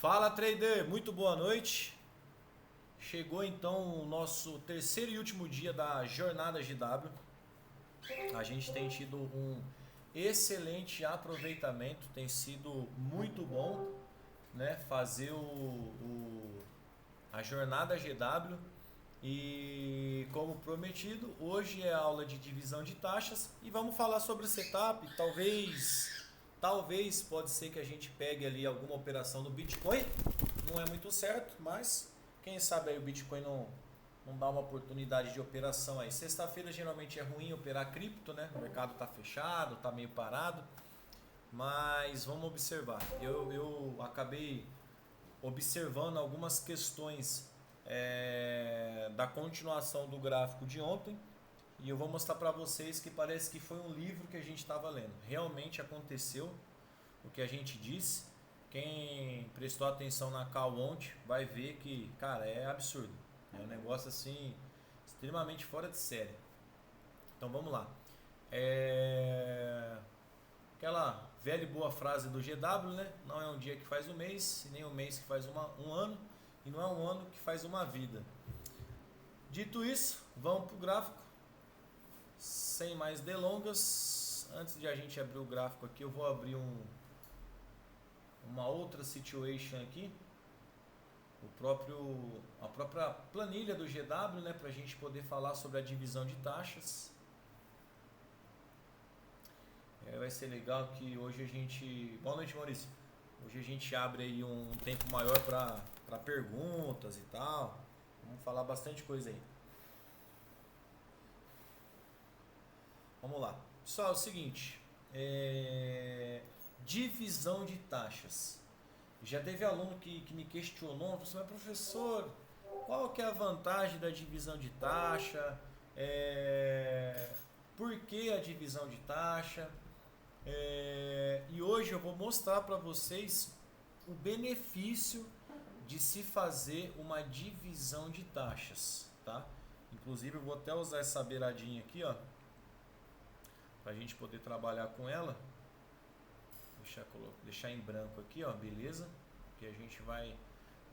Fala, trader, muito boa noite. Chegou então o nosso terceiro e último dia da jornada GW. A gente tem tido um excelente aproveitamento, tem sido muito bom, né, fazer a jornada GW. E como prometido, hoje é a aula de divisão de taxas e vamos falar sobre o setup. Talvez pode ser que a gente pegue ali alguma operação no Bitcoin. Não é muito certo, mas quem sabe aí o Bitcoin não dá uma oportunidade de operação aí. Sexta-feira geralmente é ruim operar cripto, né? O mercado está fechado, está meio parado. Mas vamos observar. Eu acabei observando algumas questões da continuação do gráfico de ontem e eu vou mostrar para vocês que parece que foi um livro que a gente estava lendo. Realmente aconteceu o que a gente disse. Quem prestou atenção na call ontem vai ver que, cara, é absurdo. É um negócio assim extremamente fora de série. Então vamos lá. Aquela velha e boa frase do GW, né? Não é um dia que faz um mês, nem um mês que faz um ano, e não é um ano que faz uma vida. Dito isso, vamos para o gráfico. Sem mais delongas, antes de a gente abrir o gráfico aqui, eu vou abrir uma outra situation aqui. A própria planilha do GW, né? Para a gente poder falar sobre a divisão de taxas. Vai ser legal que hoje a gente... Boa noite, Maurício. Hoje a gente abre aí um tempo maior para perguntas e tal. Vamos falar bastante coisa aí. Vamos lá. Pessoal, é o seguinte. Divisão de taxas. Já teve aluno que me questionou, falou assim, mas professor, qual que é a vantagem da divisão de taxa? Por que a divisão de taxa? E hoje eu vou mostrar para vocês o benefício de se fazer uma divisão de taxas, tá? Inclusive eu vou até usar essa beiradinha aqui, ó, para a gente poder trabalhar com ela. Deixar em branco aqui, ó, beleza? Que a gente vai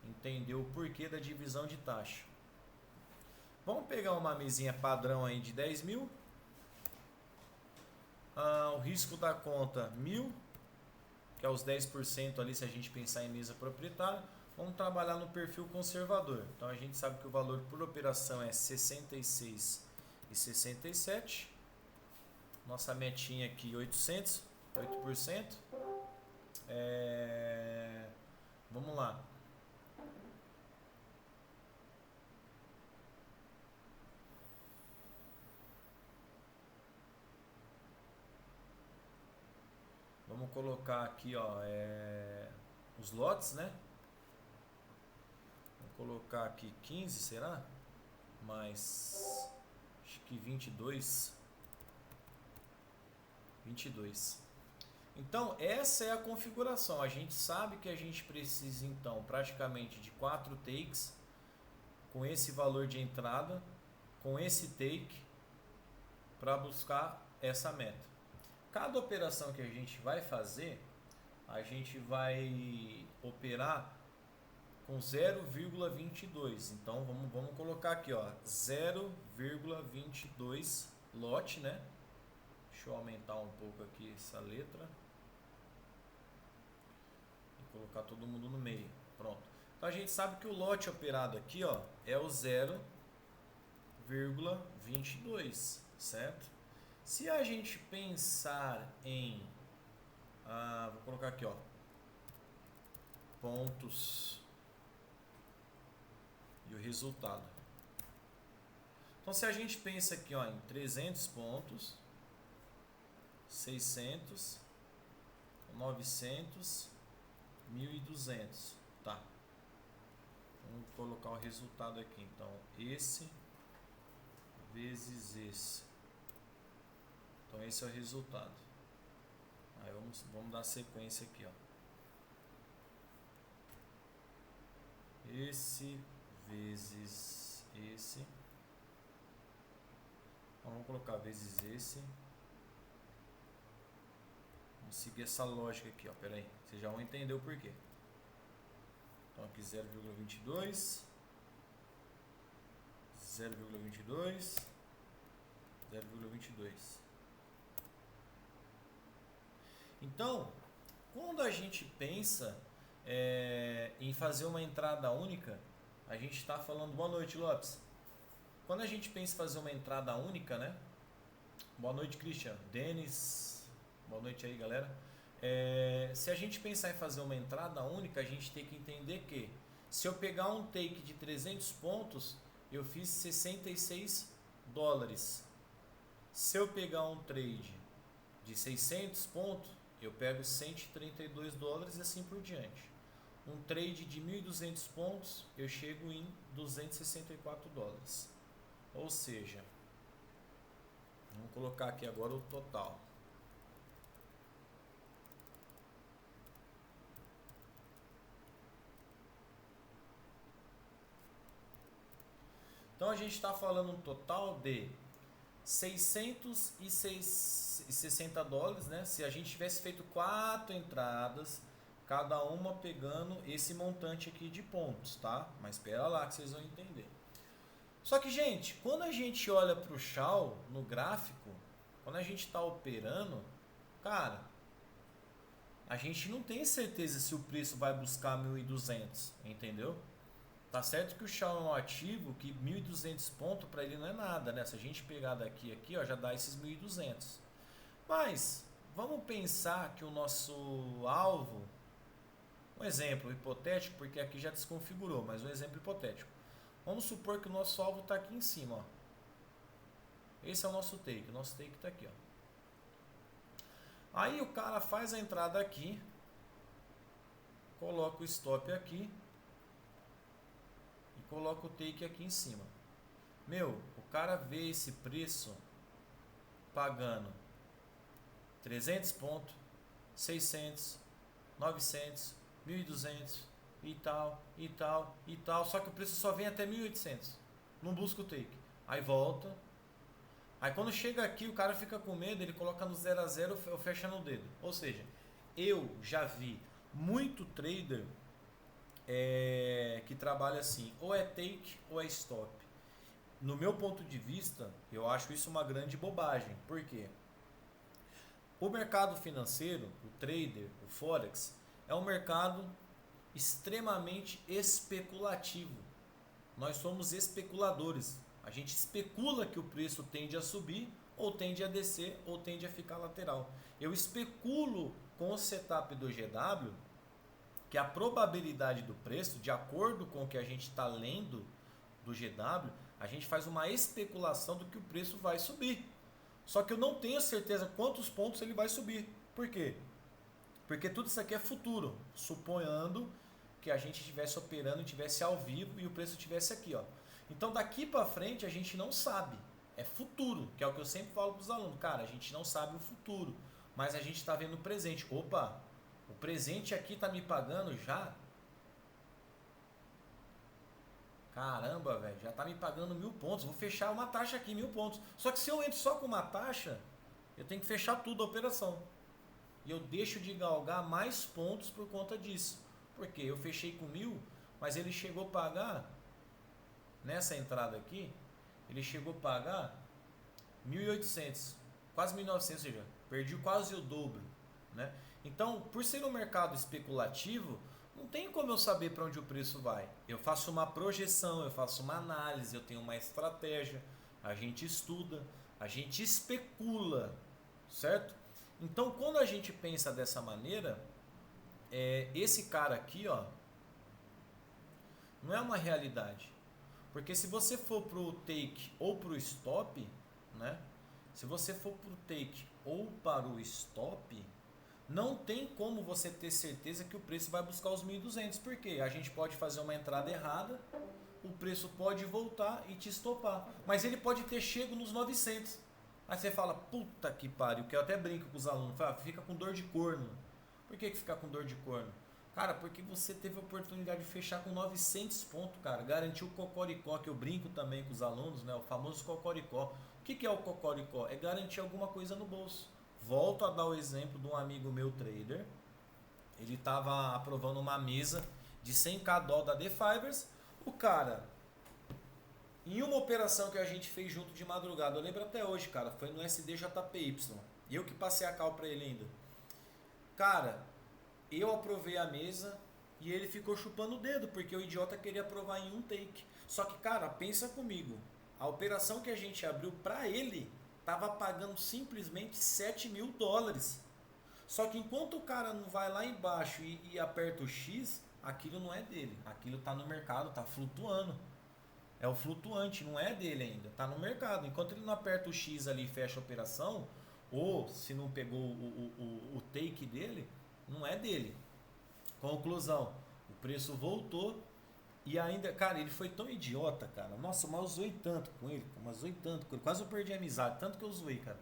entender o porquê da divisão de taxa. Vamos pegar uma mesinha padrão aí de 10 mil. O risco da conta 1.000, que é os 10% ali se a gente pensar em mesa proprietária. Vamos trabalhar no perfil conservador. Então a gente sabe que o valor por operação é 66,67. Nossa metinha aqui 800, 8%. Vamos lá. Vamos colocar aqui, ó, os lotes, né? Vou colocar aqui 15, será? Mais, acho que 22. Então, essa é a configuração. A gente sabe que a gente precisa, então, praticamente de 4 takes com esse valor de entrada, com esse take, para buscar essa meta. Cada operação que a gente vai fazer, a gente vai operar com 0,22. Então vamos colocar aqui, ó, 0,22 lote, né? Deixa eu aumentar um pouco aqui essa letra e colocar todo mundo no meio. Pronto. Então a gente sabe que o lote operado aqui, ó, é o 0,22, certo? Se a gente pensar em vou colocar aqui, ó, pontos e o resultado. Então se a gente pensa aqui, ó, em 300 pontos, 600, 900, 1.200, tá? Vamos colocar o resultado aqui, então esse vezes esse. Então esse é o resultado. Aí vamos dar sequência aqui, ó. Esse vezes esse. Vamos colocar vezes esse. Vamos seguir essa lógica aqui, ó. Pera aí, vocês já vão entender o porquê. Então aqui 0,22, 0,22, 0,22. Então, quando a gente pensa em fazer uma entrada única, a gente está falando... Boa noite, Lopes. Quando a gente pensa em fazer uma entrada única, né? Boa noite, Christian. Denis, boa noite aí, galera. Se a gente pensar em fazer uma entrada única, a gente tem que entender que se eu pegar um take de 300 pontos, eu fiz 66 dólares. Se eu pegar um trade de 600 pontos, eu pego 132 dólares e assim por diante. Um trade de 1.200 pontos, eu chego em 264 dólares. Ou seja, vamos colocar aqui agora o total. Então a gente está falando um total de 660 dólares, né? Se a gente tivesse feito 4 entradas, cada uma pegando esse montante aqui de pontos, tá? Mas espera lá que vocês vão entender. Só que, gente, quando a gente olha para o Shao no gráfico, quando a gente está operando, cara, a gente não tem certeza se o preço vai buscar 1.200, entendeu? Tá certo que o Shao é um ativo que 1.200 pontos para ele não é nada, né? Se a gente pegar daqui aqui, ó, já dá esses 1.200. Mas vamos pensar que o nosso alvo, um exemplo hipotético, porque aqui já desconfigurou, mas um exemplo hipotético. Vamos supor que o nosso alvo está aqui em cima, ó. Esse é o nosso take está aqui, ó. Aí o cara faz a entrada aqui, coloca o stop aqui e coloca o take aqui em cima. Meu, o cara vê esse preço pagando 300 pontos, 600, 900, 1.200 e tal, e tal, e tal. Só que o preço só vem até 1.800. Não busca o take. Aí volta. Aí quando chega aqui, o cara fica com medo, ele coloca no 0 a 0 ou fecha no dedo. Ou seja, eu já vi muito trader que trabalha assim, ou é take ou é stop. No meu ponto de vista, eu acho isso uma grande bobagem. Por quê? O mercado financeiro, o trader, o Forex, é um mercado extremamente especulativo. Nós somos especuladores. A gente especula que o preço tende a subir, ou tende a descer, ou tende a ficar lateral. Eu especulo com o setup do GW que a probabilidade do preço, de acordo com o que a gente está lendo do GW, a gente faz uma especulação do que o preço vai subir. Só que eu não tenho certeza quantos pontos ele vai subir. Por quê? Porque tudo isso aqui é futuro, suponhando que a gente estivesse operando, estivesse ao vivo e o preço estivesse aqui, ó. Então daqui para frente a gente não sabe, é futuro, que é o que eu sempre falo para os alunos. Cara, a gente não sabe o futuro, mas a gente está vendo o presente. Opa, o presente aqui está me pagando já? Caramba, velho, já está me pagando 1.000 pontos. Vou fechar uma taxa aqui, 1.000 pontos. Só que se eu entro só com uma taxa, eu tenho que fechar tudo a operação. E eu deixo de galgar mais pontos por conta disso. Porque eu fechei com 1.000, mas ele chegou a pagar, nessa entrada aqui, ele chegou a pagar 1.800, quase 1.900, ou seja, perdi quase o dobro, né? Então, por ser um mercado especulativo, não tem como eu saber para onde o preço vai. Eu faço uma projeção, eu faço uma análise, eu tenho uma estratégia, a gente estuda, a gente especula, certo? Então, quando a gente pensa dessa maneira, esse cara aqui, ó, não é uma realidade. Porque se você for para o take ou para o stop, né? Se você for para o take ou para o stop, não tem como você ter certeza que o preço vai buscar os 1.200. Por quê? A gente pode fazer uma entrada errada, o preço pode voltar e te estopar. Mas ele pode ter chego nos 900. Aí você fala, puta que pariu, que eu até brinco com os alunos, fala, fica com dor de corno. Por que fica com dor de corno? Cara, porque você teve a oportunidade de fechar com 900 pontos, cara. Garantiu o cocoricó, que eu brinco também com os alunos, né? O famoso cocoricó. O que é o cocoricó? É garantir alguma coisa no bolso. Volto a dar o exemplo de um amigo meu trader. Ele estava aprovando uma mesa de 100k dólar da The Fibers. O cara, em uma operação que a gente fez junto de madrugada, eu lembro até hoje, cara, foi no SDJPY. E eu que passei a cal pra ele ainda. Cara, eu aprovei a mesa e ele ficou chupando o dedo, porque o idiota queria aprovar em um take. Só que, cara, pensa comigo. A operação que a gente abriu pra ele tava pagando simplesmente 7 mil dólares. Só que enquanto o cara não vai lá embaixo e aperta o X, aquilo não é dele. Aquilo tá no mercado, tá flutuando. É o flutuante, não é dele ainda. Tá no mercado. Enquanto ele não aperta o X ali e fecha a operação, ou se não pegou o take dele, não é dele. Conclusão, o preço voltou e ainda, cara, ele foi tão idiota, cara. Nossa, mas eu zoei tanto com ele, quase eu perdi a amizade, tanto que eu zoei, cara.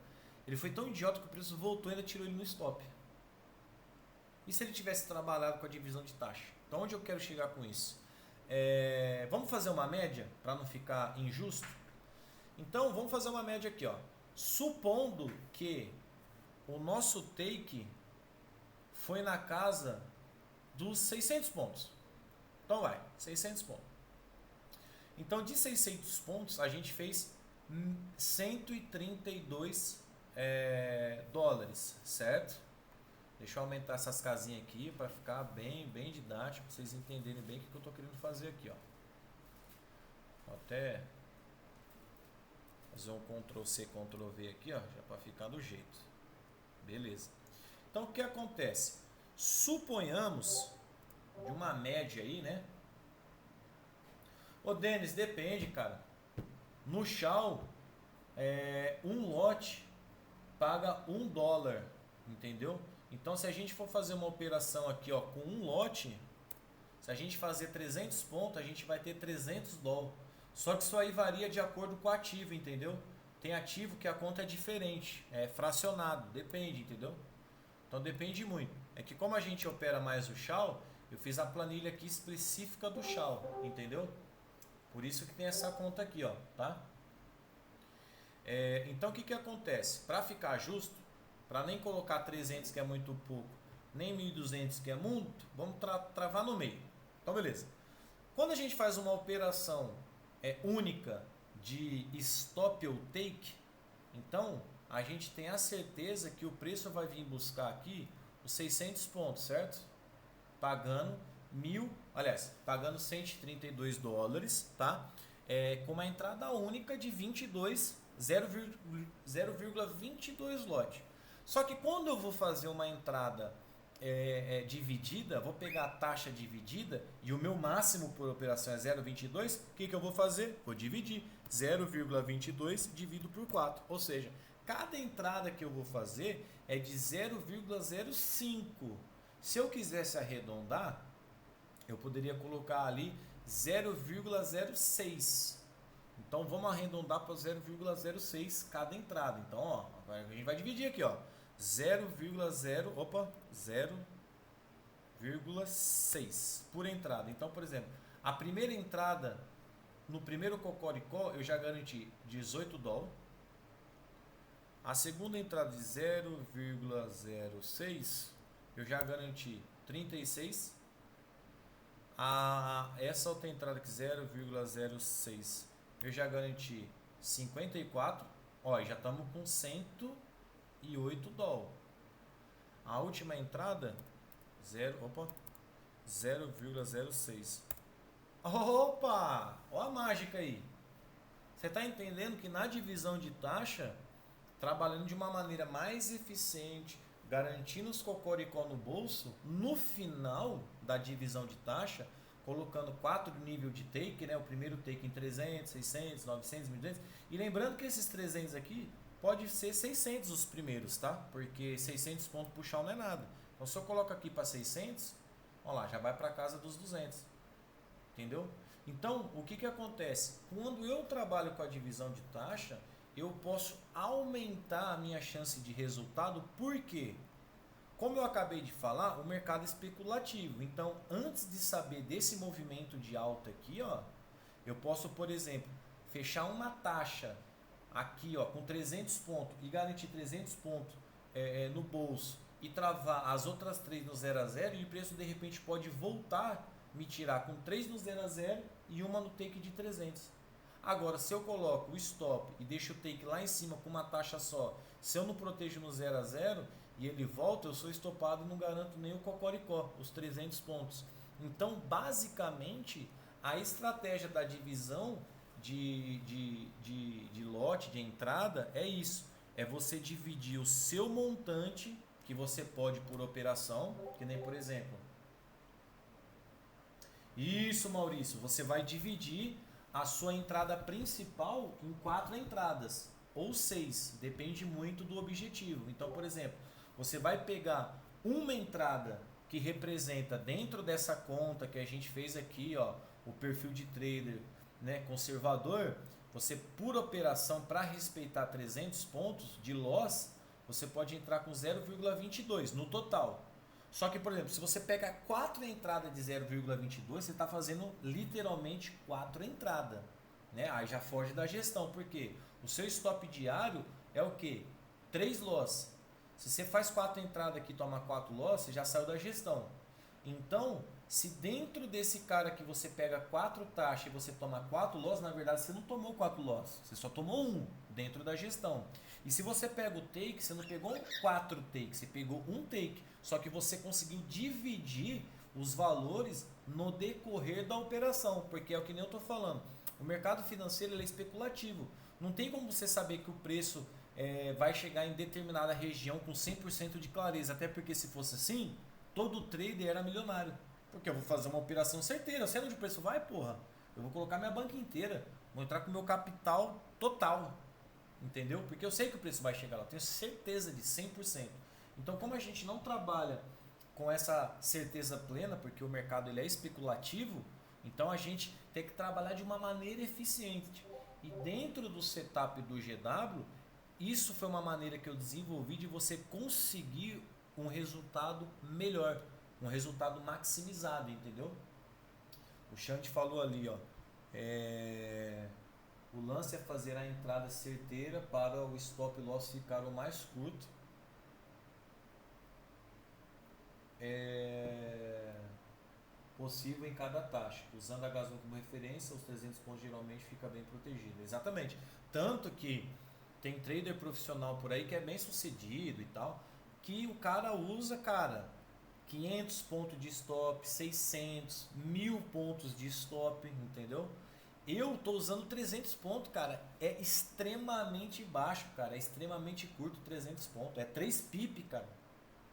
Ele foi tão idiota que o preço voltou e ainda tirou ele no stop. E se ele tivesse trabalhado com a divisão de taxa? Então onde eu quero chegar com isso? Vamos fazer uma média para não ficar injusto? Então vamos fazer uma média aqui, ó. Supondo que o nosso take foi na casa dos 600 pontos. Então vai, 600 pontos. Então de 600 pontos a gente fez 132 dólares, certo? Deixa eu aumentar essas casinhas aqui para ficar bem didático, para vocês entenderem bem o que eu estou querendo fazer aqui, ó. Vou até fazer um Ctrl C, Ctrl V aqui, ó, já para ficar do jeito. Beleza. Então o que acontece? Suponhamos de uma média aí, né? Ô Denis, depende, cara. No Shaw, um lote paga $1, entendeu? Então se a gente for fazer uma operação aqui, ó, com um lote, se a gente fazer 300 pontos, a gente vai ter 300 dólares. Só que isso aí varia de acordo com o ativo, entendeu? Tem ativo que a conta é diferente, é fracionado, depende, entendeu? Então depende muito. É que como a gente opera mais o Shaw, eu fiz a planilha aqui específica do Shaw, entendeu? Por isso que tem essa conta aqui, ó, tá? Então o que acontece? Para ficar justo, para nem colocar 300 que é muito pouco, nem 1.200 que é muito, vamos travar no meio. Então beleza. Quando a gente faz uma operação única de stop ou take, então a gente tem a certeza que o preço vai vir buscar aqui os 600 pontos, certo? Pagando pagando 132 dólares, tá? Com uma entrada única de 0,22 lote. Só que quando eu vou fazer uma entrada dividida, vou pegar a taxa dividida e o meu máximo por operação é 0,22, o que eu vou fazer? Vou dividir 0,22 dividido por 4, ou seja, cada entrada que eu vou fazer é de 0,05. Se eu quisesse arredondar, eu poderia colocar ali 0,06. Então vamos arredondar para 0,06 cada entrada. Então, ó, a gente vai dividir aqui, ó. 0,6 por entrada. Então, por exemplo, a primeira entrada no primeiro cocoricó eu já garanti 18 dólares. A segunda entrada de 0,06 eu já garanti 36. Essa outra entrada aqui 0,06 eu já garanti 54. Ó, já estamos com 108 dólares. A última entrada 0,06. Opa! Ó a mágica aí. Você está entendendo que na divisão de taxa, trabalhando de uma maneira mais eficiente, garantindo os cocoricó no bolso, no final da divisão de taxa, colocando 4 níveis de take, né? O primeiro take em 300, 600, 900, 1.200. E lembrando que esses 300 aqui pode ser 600 os primeiros, tá? Porque 600 pontos puxar não é nada. Então se eu coloco aqui para 600, ó lá, já vai para casa dos 200. Entendeu? Então, o que acontece? Quando eu trabalho com a divisão de taxa, eu posso aumentar a minha chance de resultado, porque, como eu acabei de falar, o mercado é especulativo. Então, antes de saber desse movimento de alta aqui, ó, eu posso, por exemplo, fechar uma taxa aqui, ó, com 300 pontos e garantir 300 pontos no bolso e travar as outras 3 no 0 a 0, e o preço de repente pode voltar me tirar com 3 no 0 a 0 e uma no take de 300. Agora, se eu coloco o stop e deixo o take lá em cima com uma taxa só, se eu não protejo no 0 a 0 e ele volta, eu sou estopado e não garanto nem o cocoricó, os 300 pontos. Então, basicamente, a estratégia da divisão de lote, de entrada, é isso. É você dividir o seu montante, que você pode por operação, que nem por exemplo. Isso, Maurício, você vai dividir a sua entrada principal em 4 entradas, ou 6, depende muito do objetivo. Então, por exemplo, você vai pegar uma entrada que representa dentro dessa conta que a gente fez aqui, ó, o perfil de trader, né, conservador, você por operação para respeitar 300 pontos de loss, você pode entrar com 0,22 no total. Só que, por exemplo, se você pega 4 entradas de 0,22, você está fazendo literalmente 4 entradas, né? Aí já foge da gestão, porque o seu stop diário é o quê? 3 loss. Se você faz 4 entradas aqui e toma 4 loss, você já saiu da gestão. Então, se dentro desse cara que você pega 4 taxas e você toma 4 loss, na verdade você não tomou 4 loss, você só tomou 1 dentro da gestão. E se você pega o take, você não pegou 4 takes, você pegou um take, só que você conseguiu dividir os valores no decorrer da operação, porque é o que nem eu estou falando. O mercado financeiro ele é especulativo, não tem como você saber que o preço vai chegar em determinada região com 100% de clareza, até porque se fosse assim, todo trader era milionário. Porque eu vou fazer uma operação certeira. Eu sei onde o preço vai, porra. Eu vou colocar minha banca inteira. Vou entrar com o meu capital total. Entendeu? Porque eu sei que o preço vai chegar lá. Eu tenho certeza de 100%. Então, como a gente não trabalha com essa certeza plena, porque o mercado ele é especulativo, então a gente tem que trabalhar de uma maneira eficiente. E dentro do setup do GW, isso foi uma maneira que eu desenvolvi de você conseguir um resultado melhor, um resultado maximizado, entendeu? O Chante falou ali, ó, o lance é fazer a entrada certeira para o stop loss ficar o mais curto. Possível em cada taxa. Usando a H1 como referência, os 300 pontos geralmente fica bem protegido. Exatamente. Tanto que tem trader profissional por aí que é bem sucedido e tal, que o cara usa, cara, 500 pontos de stop, 600, 1000 pontos de stop, entendeu? Eu tô usando 300 pontos, cara, é extremamente baixo, cara, é extremamente curto 300 pontos, é 3 pip, cara,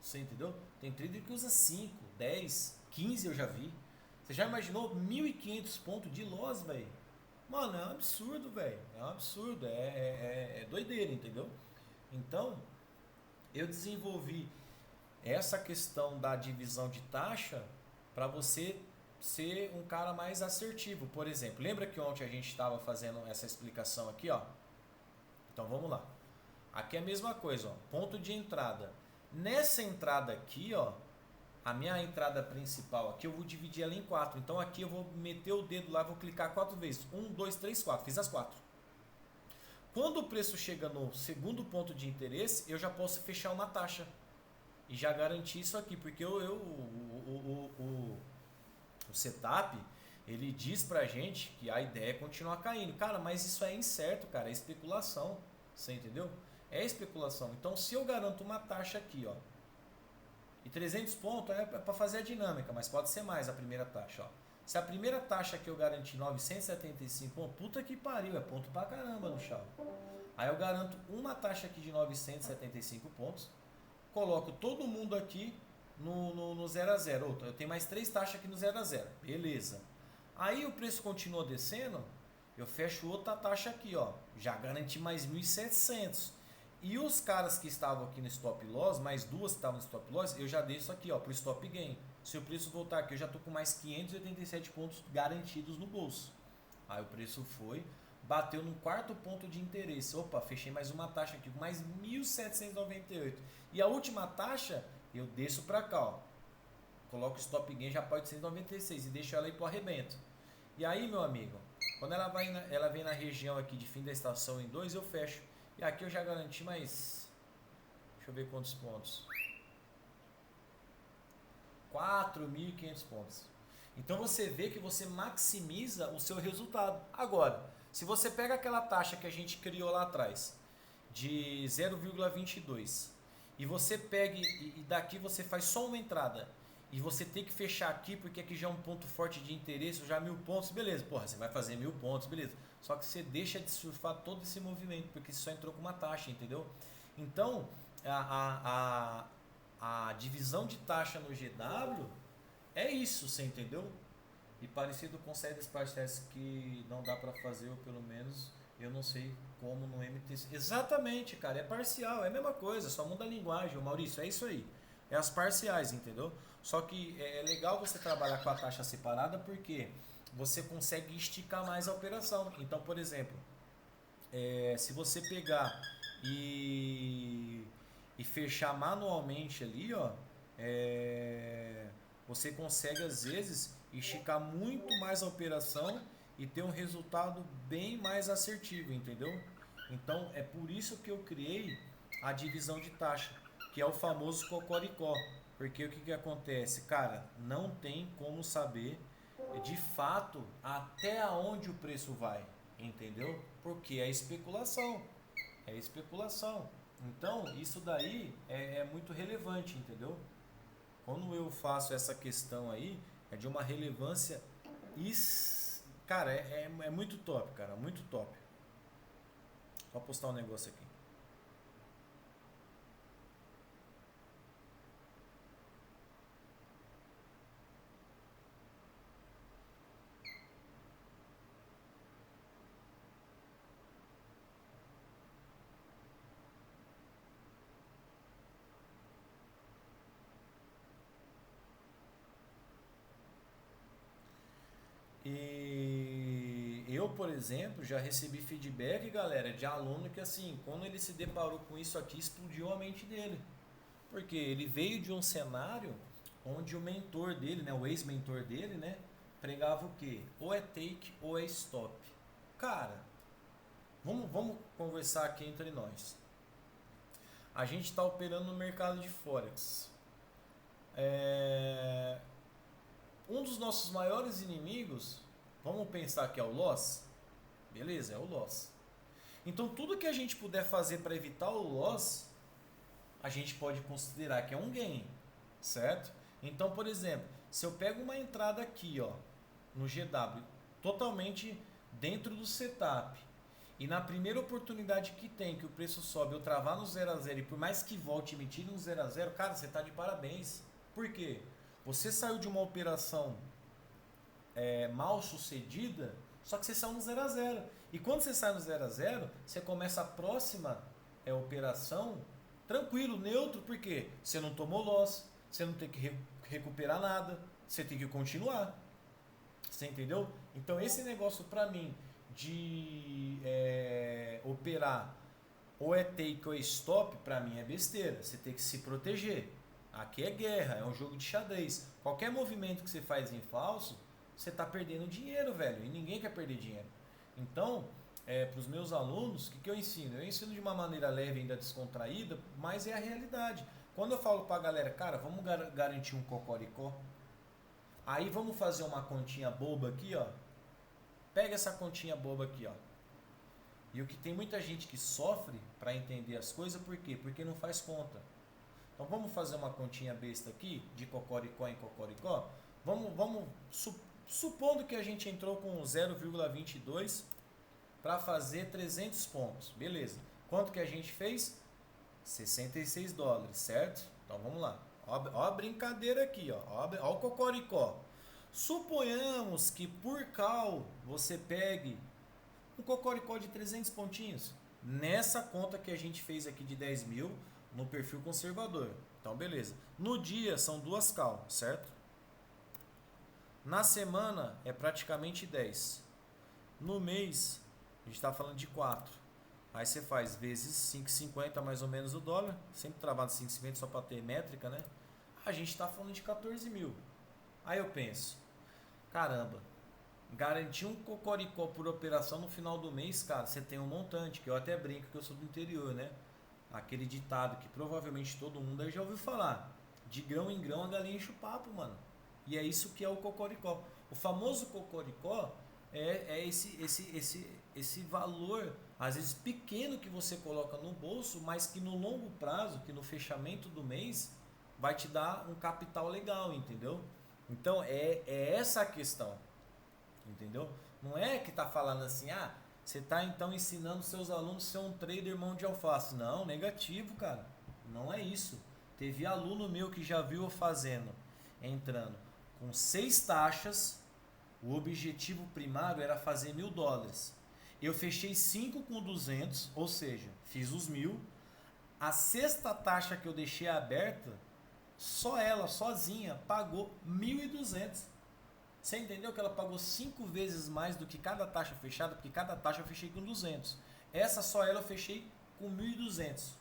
você entendeu? Tem trader que usa 5, 10, 15 eu já vi. Você já imaginou 1.500 pontos de loss, velho? Mano, é um absurdo, velho, é um absurdo, é doideira, entendeu? Então, eu desenvolvi essa questão da divisão de taxa para você ser um cara mais assertivo. Por exemplo, lembra que ontem a gente estava fazendo essa explicação aqui, ó? Então vamos lá. Aqui é a mesma coisa, ó, ponto de entrada. Nessa entrada aqui, ó, a minha entrada principal aqui eu vou dividir ela em 4. Então aqui eu vou meter o dedo lá, vou clicar 4 vezes. 1, 2, 3, 4. Fiz as 4. Quando o preço chega no segundo ponto de interesse, eu já posso fechar uma taxa. E já garantir isso aqui, porque o setup, ele diz pra gente que a ideia é continuar caindo. Cara, mas isso é incerto, cara, é especulação. Você entendeu? É especulação. Então, se eu garanto uma taxa aqui, ó, e 300 pontos é para fazer a dinâmica, mas pode ser mais a primeira taxa, ó. Se a primeira taxa que eu garanti 975 pontos, puta que pariu, é ponto pra caramba no chão. Aí eu garanto uma taxa aqui de 975 pontos, coloco todo mundo aqui no 0 a 0. Eu tenho mais 3 taxas aqui no 0 a 0. Beleza. Aí o preço continua descendo, eu fecho outra taxa aqui, ó. Já garanti mais 1.700. E os caras que estavam aqui no stop loss, mais duas que estavam no stop loss, eu já desço aqui, ó, pro stop gain. Se o preço voltar aqui, eu já tô com mais 587 pontos garantidos no bolso. Aí o preço foi, bateu no quarto ponto de interesse. Opa, fechei mais uma taxa aqui, com mais 1.798. E a última taxa, eu desço para cá, ó. Coloco o stop gain já para 896 e deixo ela aí pro arrebento. E aí, meu amigo, quando ela vem na região aqui de fim da estação em 2, eu fecho. E aqui eu já garanti mais, deixa eu ver quantos pontos. 4.500 pontos. Então você vê que você maximiza o seu resultado. Agora, se você pega aquela taxa que a gente criou lá atrás, de 0,22, e você pega e daqui você faz só uma entrada, e você tem que fechar aqui, porque aqui já é um ponto forte de interesse, já 1000 pontos, beleza, porra, você vai fazer 1000 pontos, beleza. Só que você deixa de surfar todo esse movimento, porque você só entrou com uma taxa, entendeu? Então, a divisão de taxa no GW é isso, você entendeu? E parecido com séries parciais que não dá para fazer, ou pelo menos eu não sei como no MTC. Exatamente, cara, é parcial, é a mesma coisa, só muda a linguagem, Maurício, é isso aí. É as parciais, entendeu? Só que é legal você trabalhar com a taxa separada porque você consegue esticar mais a operação. Então, por exemplo, se você pegar e fechar manualmente ali, ó, você consegue às vezes esticar muito mais a operação e ter um resultado bem mais assertivo, entendeu? Então é por isso que eu criei a divisão de taxa, que é o famoso cocoricó. Porque o que, que acontece? Cara, não tem como saber de fato até onde o preço vai, entendeu? Porque é especulação, é especulação. Então isso daí é muito relevante, entendeu? Quando eu faço essa questão aí, é de uma relevância. Cara, é muito top, cara, muito top. Só postar um negócio aqui. E eu, por exemplo, já recebi feedback, galera, de aluno que assim, quando ele se deparou com isso aqui, explodiu a mente dele. Porque ele veio de um cenário onde o mentor dele, né, o ex-mentor dele, né, pregava o quê? Ou é take ou é stop. Cara, vamos conversar aqui entre nós. A gente está operando no mercado de Forex. Um dos nossos maiores inimigos, vamos pensar que é o loss? Beleza, é o loss. Então tudo que a gente puder fazer para evitar o loss, a gente pode considerar que é um gain, certo? Então, por exemplo, se eu pego uma entrada aqui, ó, no GW, totalmente dentro do setup, e na primeira oportunidade que tem, que o preço sobe, eu travar no 0 a 0 e por mais que volte e me tire no 0 a 0, cara, você tá de parabéns. Por quê? Você saiu de uma operação mal sucedida, só que você saiu no 0 a 0. E quando você sai no 0 a 0, você começa a próxima operação tranquilo, neutro, porque você não tomou loss, você não tem que recuperar nada, você tem que continuar. Você entendeu? Então esse negócio para mim de operar ou é take ou é stop, para mim é besteira. Você tem que se proteger. Aqui é guerra, é um jogo de xadrez. Qualquer movimento que você faz em falso, você está perdendo dinheiro, velho. E ninguém quer perder dinheiro. Então, para os meus alunos, o que eu ensino? Eu ensino de uma maneira leve, ainda descontraída, mas é a realidade. Quando eu falo para a galera, cara, vamos garantir um cocoricó. Aí vamos fazer uma continha boba aqui, ó. Pega essa continha boba aqui, ó. E o que tem muita gente que sofre para entender as coisas, por quê? Porque não faz conta. Então vamos fazer uma continha besta aqui, de cocoricó em cocoricó. Vamos supondo que a gente entrou com 0,22 para fazer 300 pontos. Beleza. Quanto que a gente fez? 66 dólares, certo? Então vamos lá. Ó a brincadeira aqui, ó. Ó o cocoricó. Suponhamos que por cal você pegue um cocoricó de 300 pontinhos. Nessa conta que a gente fez aqui de 10 mil no perfil conservador. Então beleza. No dia são 2 cal, certo? Na semana é praticamente 10. No mês a gente está falando de 4. Aí você faz vezes 5,50 mais ou menos o dólar. Sempre trabalho 5,50 só para ter métrica, né? A gente está falando de 14 mil. Aí eu penso, caramba, garantir um cocoricó por operação no final do mês, cara, você tem um montante, que eu até brinco que eu sou do interior, né? Aquele ditado que provavelmente todo mundo aí já ouviu falar. De grão em grão a galinha enche o papo, mano. E é isso que é o cocoricó. O famoso cocoricó é esse valor, às vezes pequeno, que você coloca no bolso, mas que no longo prazo, que no fechamento do mês, vai te dar um capital legal, entendeu? Então é essa a questão, entendeu? Não é que tá falando assim, ah, você tá então ensinando seus alunos a ser um trader mão de alface. Não, negativo, cara. Não é isso. Teve aluno meu que já viu eu fazendo, entrando com 6 taxas. O objetivo primário era fazer $1.000. Eu fechei 5 com 200, ou seja, fiz os 1.000. A sexta taxa que eu deixei aberta, só ela, sozinha, pagou 1.200. Você entendeu que ela pagou 5 vezes mais do que cada taxa fechada, porque cada taxa eu fechei com 200. Essa só ela eu fechei com 1.200.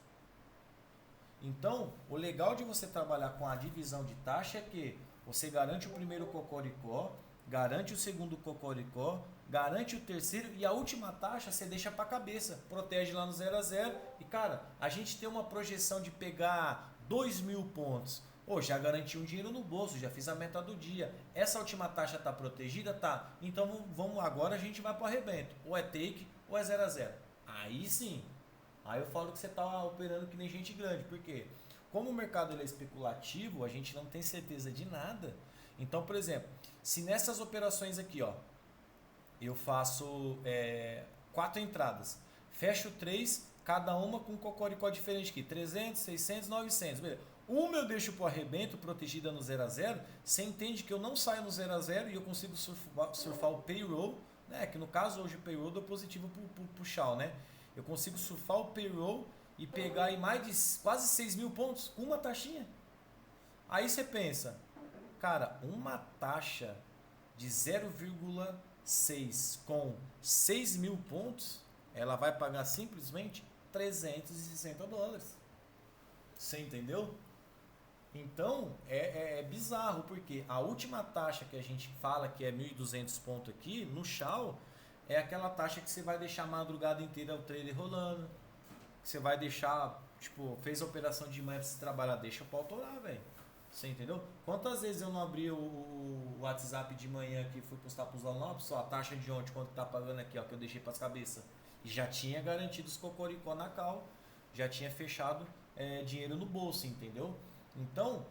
Então, o legal de você trabalhar com a divisão de taxa é que você garante o primeiro cocoricó, garante o segundo cocoricó, garante o terceiro, e a última taxa você deixa para a cabeça, protege lá no 0 a 0. E cara, a gente tem uma projeção de pegar 2.000 pontos. Já garanti um dinheiro no bolso, já fiz a meta do dia. Essa última taxa tá protegida? Tá. Então vamos agora, a gente vai para o arrebento. Ou é take ou é 0 a 0. Aí sim. Aí eu falo que você tá operando que nem gente grande. Por quê? Como o mercado ele é especulativo, a gente não tem certeza de nada. Então, por exemplo, se nessas operações aqui, ó, eu faço 4 entradas, fecho 3, cada uma com um cocoricó diferente aqui, 300, 600, 900, beleza. Uma eu deixo para o arrebento, protegida no 0 a 0, você entende que eu não saio no 0 a 0 e eu consigo surfar o payroll, né? Que no caso hoje o payroll deu positivo para o Shao, né? Eu consigo surfar o payroll e pegar aí mais de quase 6.000 pontos com uma taxinha. Aí você pensa, cara, uma taxa de 0,6 com 6.000 pontos, ela vai pagar simplesmente $360. Você entendeu? Então é bizarro, porque a última taxa que a gente fala que é 1.200 pontos aqui no Shao é aquela taxa que você vai deixar a madrugada inteira o trader rolando, que você vai deixar, tipo, fez a operação de manhã pra você trabalhar, deixa o pau torar, velho. Você entendeu? Quantas vezes eu não abri o WhatsApp de manhã que fui postar pros alunos, só a taxa de ontem, quanto tá pagando aqui, ó, que eu deixei pras cabeças. E já tinha garantido os cocoricó na cal, já tinha fechado dinheiro no bolso, entendeu? Então,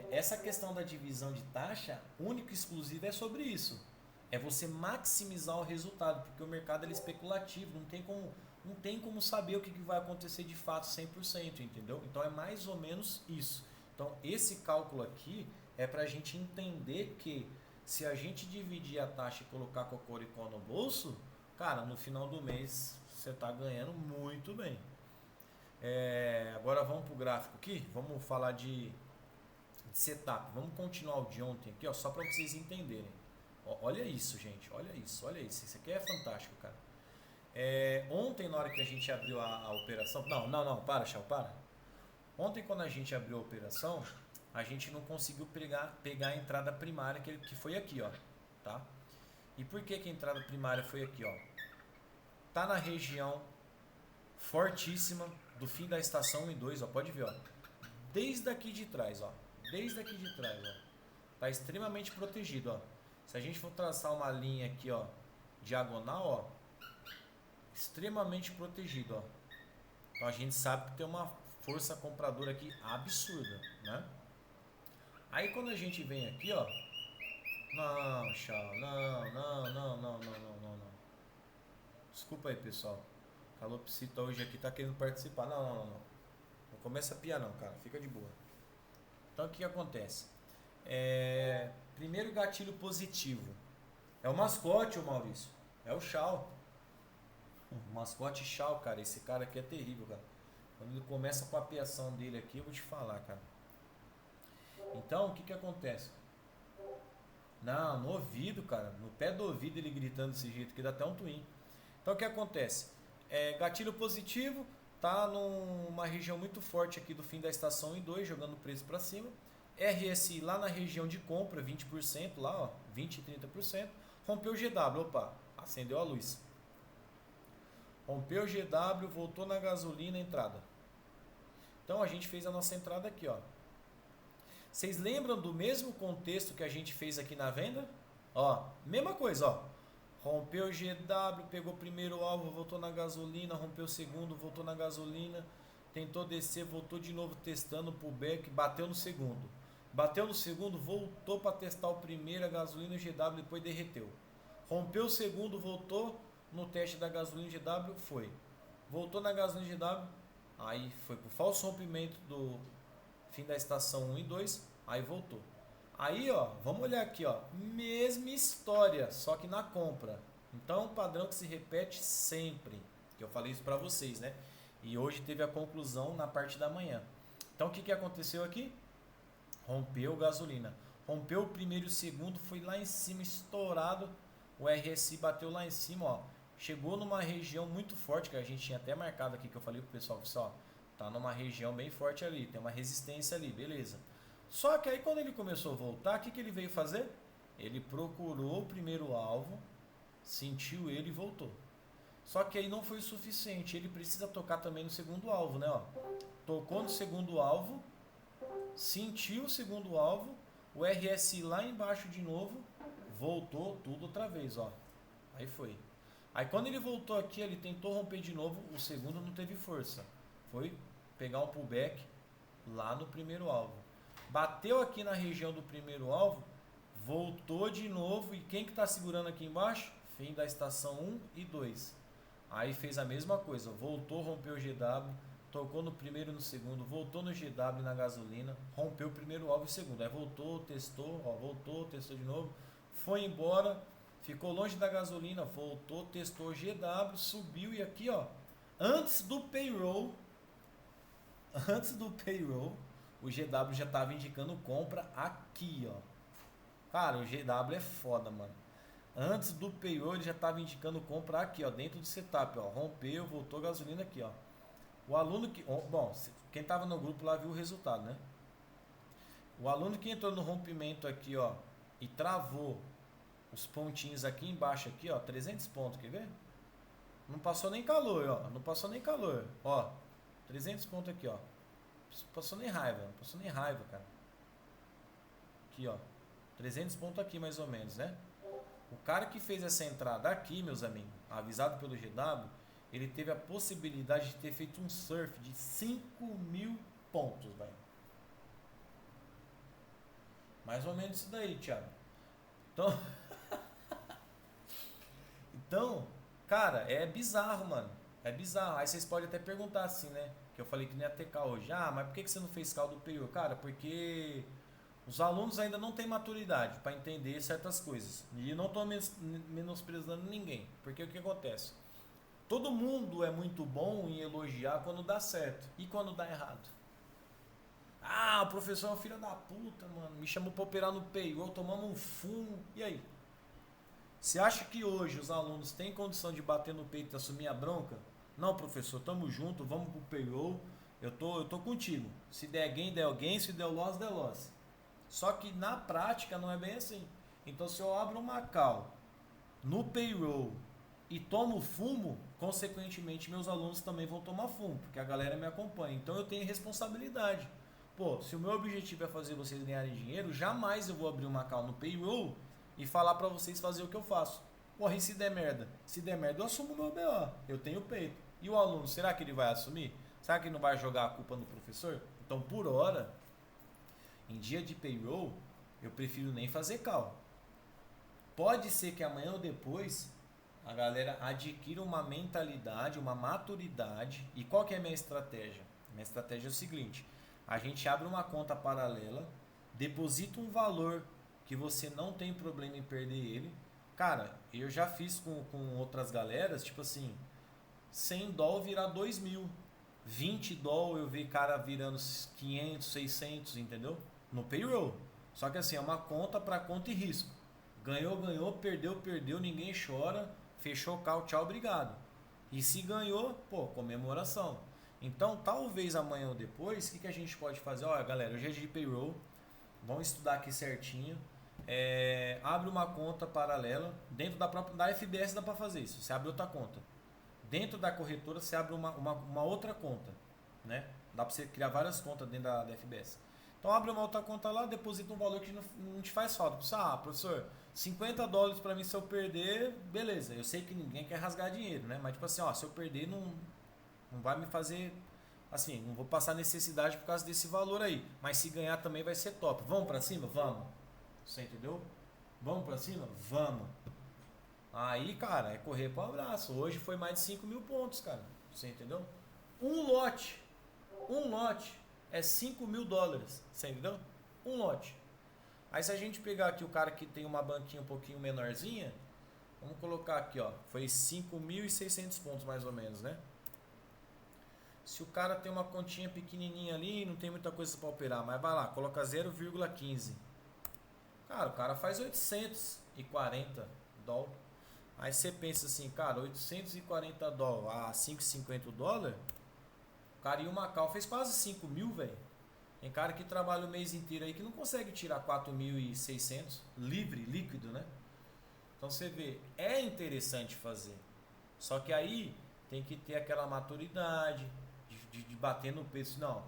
essa questão da divisão de taxa, único e exclusiva é sobre isso. É você maximizar o resultado, porque o mercado é especulativo, não tem como saber o que vai acontecer de fato 100%, entendeu? Então é mais ou menos isso. Então esse cálculo aqui é para a gente entender que se a gente dividir a taxa e colocar cocoricó no bolso, cara, no final do mês você está ganhando muito bem. Agora vamos para o gráfico aqui, vamos falar de setup. Vamos continuar o de ontem aqui, ó, só para vocês entenderem. Olha isso, gente, olha isso. Isso aqui é fantástico, cara. Ontem, na hora que a gente abriu a operação... Não, para, Chau, para. Ontem, quando a gente abriu a operação, a gente não conseguiu pegar a entrada primária, que foi aqui, ó. Tá? E por que a entrada primária foi aqui, ó? Tá na região fortíssima do fim da estação 1 e 2, ó. Pode ver, ó. Desde aqui de trás, ó. Tá extremamente protegido, ó. Se a gente for traçar uma linha aqui, ó, diagonal, ó, extremamente protegido, ó. Então a gente sabe que tem uma força compradora aqui absurda, né? Aí quando a gente vem aqui, ó, não, Chau, não. Desculpa aí, pessoal. Calopsita hoje aqui tá querendo participar. Não. Não começa a piar não, cara. Fica de boa. Então o que acontece? Primeiro gatilho positivo. É o mascote, ô Maurício. É o Chau. O mascote Chau, cara. Esse cara aqui é terrível, cara. Quando ele começa com a piação dele aqui, eu vou te falar, cara. Então, o que acontece? Não, no ouvido, cara. No pé do ouvido ele gritando desse jeito, que dá até um twin. Então, o que acontece? Gatilho positivo, tá numa região muito forte aqui do fim da estação em 2, jogando o preço para cima. RSI lá na região de compra, 20%, lá, ó, 20% e 30%. Rompeu o GW, opa, acendeu a luz. Rompeu o GW, voltou na gasolina, entrada. Então a gente fez a nossa entrada aqui, ó. Vocês lembram do mesmo contexto que a gente fez aqui na venda? Ó, mesma coisa, ó. Rompeu o GW, pegou o primeiro alvo, voltou na gasolina, rompeu o segundo, voltou na gasolina, tentou descer, voltou de novo testando o pullback, bateu no segundo. Bateu no segundo, voltou para testar o primeiro, a gasolina, o GW, depois derreteu. Rompeu o segundo, voltou no teste da gasolina, o GW, foi. Voltou na gasolina, GW, aí foi pro falso rompimento do fim da estação 1 e 2, aí voltou. Aí, ó, vamos olhar aqui, ó, mesma história, só que na compra. Então, um padrão que se repete sempre, que eu falei isso para vocês, né? E hoje teve a conclusão na parte da manhã. Então, o que, que aconteceu aqui? Rompeu gasolina. Rompeu o primeiro e o segundo, foi lá em cima, estourado. O RSI bateu lá em cima, ó. Chegou numa região muito forte, que a gente tinha até marcado aqui, que eu falei pro pessoal, pessoal, tá numa região bem forte ali, tem uma resistência ali, beleza. Só que aí quando ele começou a voltar, o que, que ele veio fazer? Ele procurou o primeiro alvo, sentiu ele e voltou. Só que aí não foi o suficiente, ele precisa tocar também no segundo alvo, né? Ó. Tocou no segundo alvo, sentiu o segundo alvo, o RSI lá embaixo de novo, voltou tudo outra vez, ó. Aí foi. Aí quando ele voltou aqui, ele tentou romper de novo, o segundo não teve força. Foi pegar um pullback lá no primeiro alvo. Bateu aqui na região do primeiro alvo, voltou de novo, e quem que está segurando aqui embaixo? Fim da estação 1 e 2. Aí fez a mesma coisa, voltou, rompeu o GW, tocou no primeiro e no segundo, voltou no GW na gasolina, rompeu o primeiro alvo e o segundo. Aí voltou, testou, ó, voltou, testou de novo, foi embora, ficou longe da gasolina, voltou, testou GW, subiu e aqui, ó, antes do payroll, o GW já estava indicando compra aqui, ó. Cara, o GW é foda, mano. Antes do payroll ele já estava indicando compra aqui, ó, dentro do setup, ó. Rompeu, voltou gasolina aqui, ó. O aluno que, bom, quem estava no grupo lá viu o resultado, né? O aluno que entrou no rompimento aqui, ó, e travou os pontinhos aqui embaixo aqui, ó, 300 pontos, quer ver? Não passou nem calor, ó. Não passou nem calor, ó. 300 pontos aqui, ó. Passou nem raiva, não passou nem raiva, cara. Aqui, ó. 300 pontos aqui, mais ou menos, né? O cara que fez essa entrada aqui, meus amigos, avisado pelo GW, ele teve a possibilidade de ter feito um surf de 5.000 pontos, velho. Mais ou menos isso daí, Thiago. Então, cara, é bizarro, mano. É bizarro. Aí vocês podem até perguntar assim, né? Que eu falei que não ia ter call hoje. Ah, mas por que você não fez call do período? Cara, porque os alunos ainda não têm maturidade para entender certas coisas. E eu não estou menosprezando ninguém. Porque o que acontece? Todo mundo é muito bom em elogiar quando dá certo. E quando dá errado? Ah, o professor é um filho da puta, mano. Me chamou para operar no payroll, tomamos um fumo. E aí? Você acha que hoje os alunos têm condição de bater no peito e assumir a bronca? Não, professor, tamo junto, vamos pro payroll. Eu tô contigo. Se der alguém, se der loss, der loss. Só que na prática não é bem assim. Então se eu abro uma call no payroll e tomo fumo, consequentemente meus alunos também vão tomar fumo, porque a galera me acompanha. Então eu tenho responsabilidade. Pô, se o meu objetivo é fazer vocês ganharem dinheiro, jamais eu vou abrir uma call no payroll e falar pra vocês fazer o que eu faço. Porra, e se der merda? Se der merda, eu assumo o meu BO. Eu tenho peito. E o aluno, será que ele vai assumir? Será que ele não vai jogar a culpa no professor? Então, por hora, em dia de payroll, eu prefiro nem fazer call. Pode ser que amanhã ou depois a galera adquira uma mentalidade, uma maturidade. E qual que é a minha estratégia? Minha estratégia é o seguinte: a gente abre uma conta paralela, deposita um valor que você não tem problema em perder ele. Cara, eu já fiz com outras galeras, tipo assim, 100 doll virar 2.000, 20 doll eu vi cara virando 500, 600, entendeu? No payroll. Só que assim, é uma conta para conta e risco. Ganhou, perdeu, ninguém chora, fechou call, tchau, obrigado. E se ganhou, pô, comemoração. Então, talvez amanhã ou depois, o que a gente pode fazer? Olha, galera, hoje é de payroll, vamos estudar aqui certinho. Abre uma conta paralela dentro da FBS, dá para fazer isso. Você abre outra conta dentro da corretora, você abre uma outra conta, né? Dá para você criar várias contas dentro da FBS. Então abre uma outra conta lá, deposita um valor que não te faz falta. Professor, $50 para mim se eu perder, beleza. Eu sei que ninguém quer rasgar dinheiro, né? Mas tipo assim, se eu perder não vai me fazer assim, não vou passar necessidade por causa desse valor aí. Mas se ganhar também vai ser top. Vamos para cima? Vamos. Você entendeu? Vamos para cima? Vamos. Aí, cara, é correr pro abraço. Hoje foi mais de 5 mil pontos, cara. Você entendeu? Um lote é $5.000. Você entendeu? Um lote. Aí se a gente pegar aqui o cara que tem uma banquinha um pouquinho menorzinha, vamos colocar aqui, ó, foi 5.600 pontos mais ou menos, né? Se o cara tem uma continha pequenininha ali, não tem muita coisa para operar, mas vai lá, coloca 0,15. Cara, o cara faz 840 dólares. Aí você pensa assim, cara, 840 dólares a 5,50 dólares, o cara em uma Macau fez quase 5 mil, velho. Tem cara que trabalha o mês inteiro aí que não consegue tirar 4.600 livre, líquido, né? Então você vê, é interessante fazer. Só que aí tem que ter aquela maturidade de bater no peso. Não,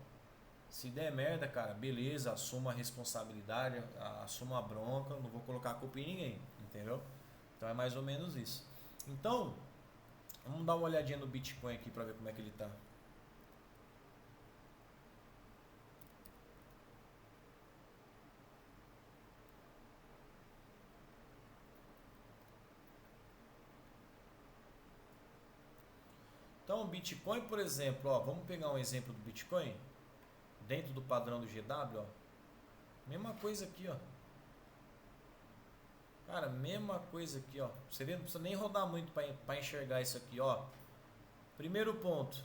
se der merda, cara, beleza, assuma a responsabilidade, assuma a bronca, não vou colocar a culpa em ninguém, entendeu? Então é mais ou menos isso. Então, vamos dar uma olhadinha no Bitcoin aqui para ver como é que ele tá. Então, o Bitcoin, por exemplo, vamos pegar um exemplo do Bitcoin dentro do padrão do GW, mesma coisa aqui, Cara, mesma coisa aqui, Você vê, não precisa nem rodar muito para enxergar isso aqui, Primeiro ponto.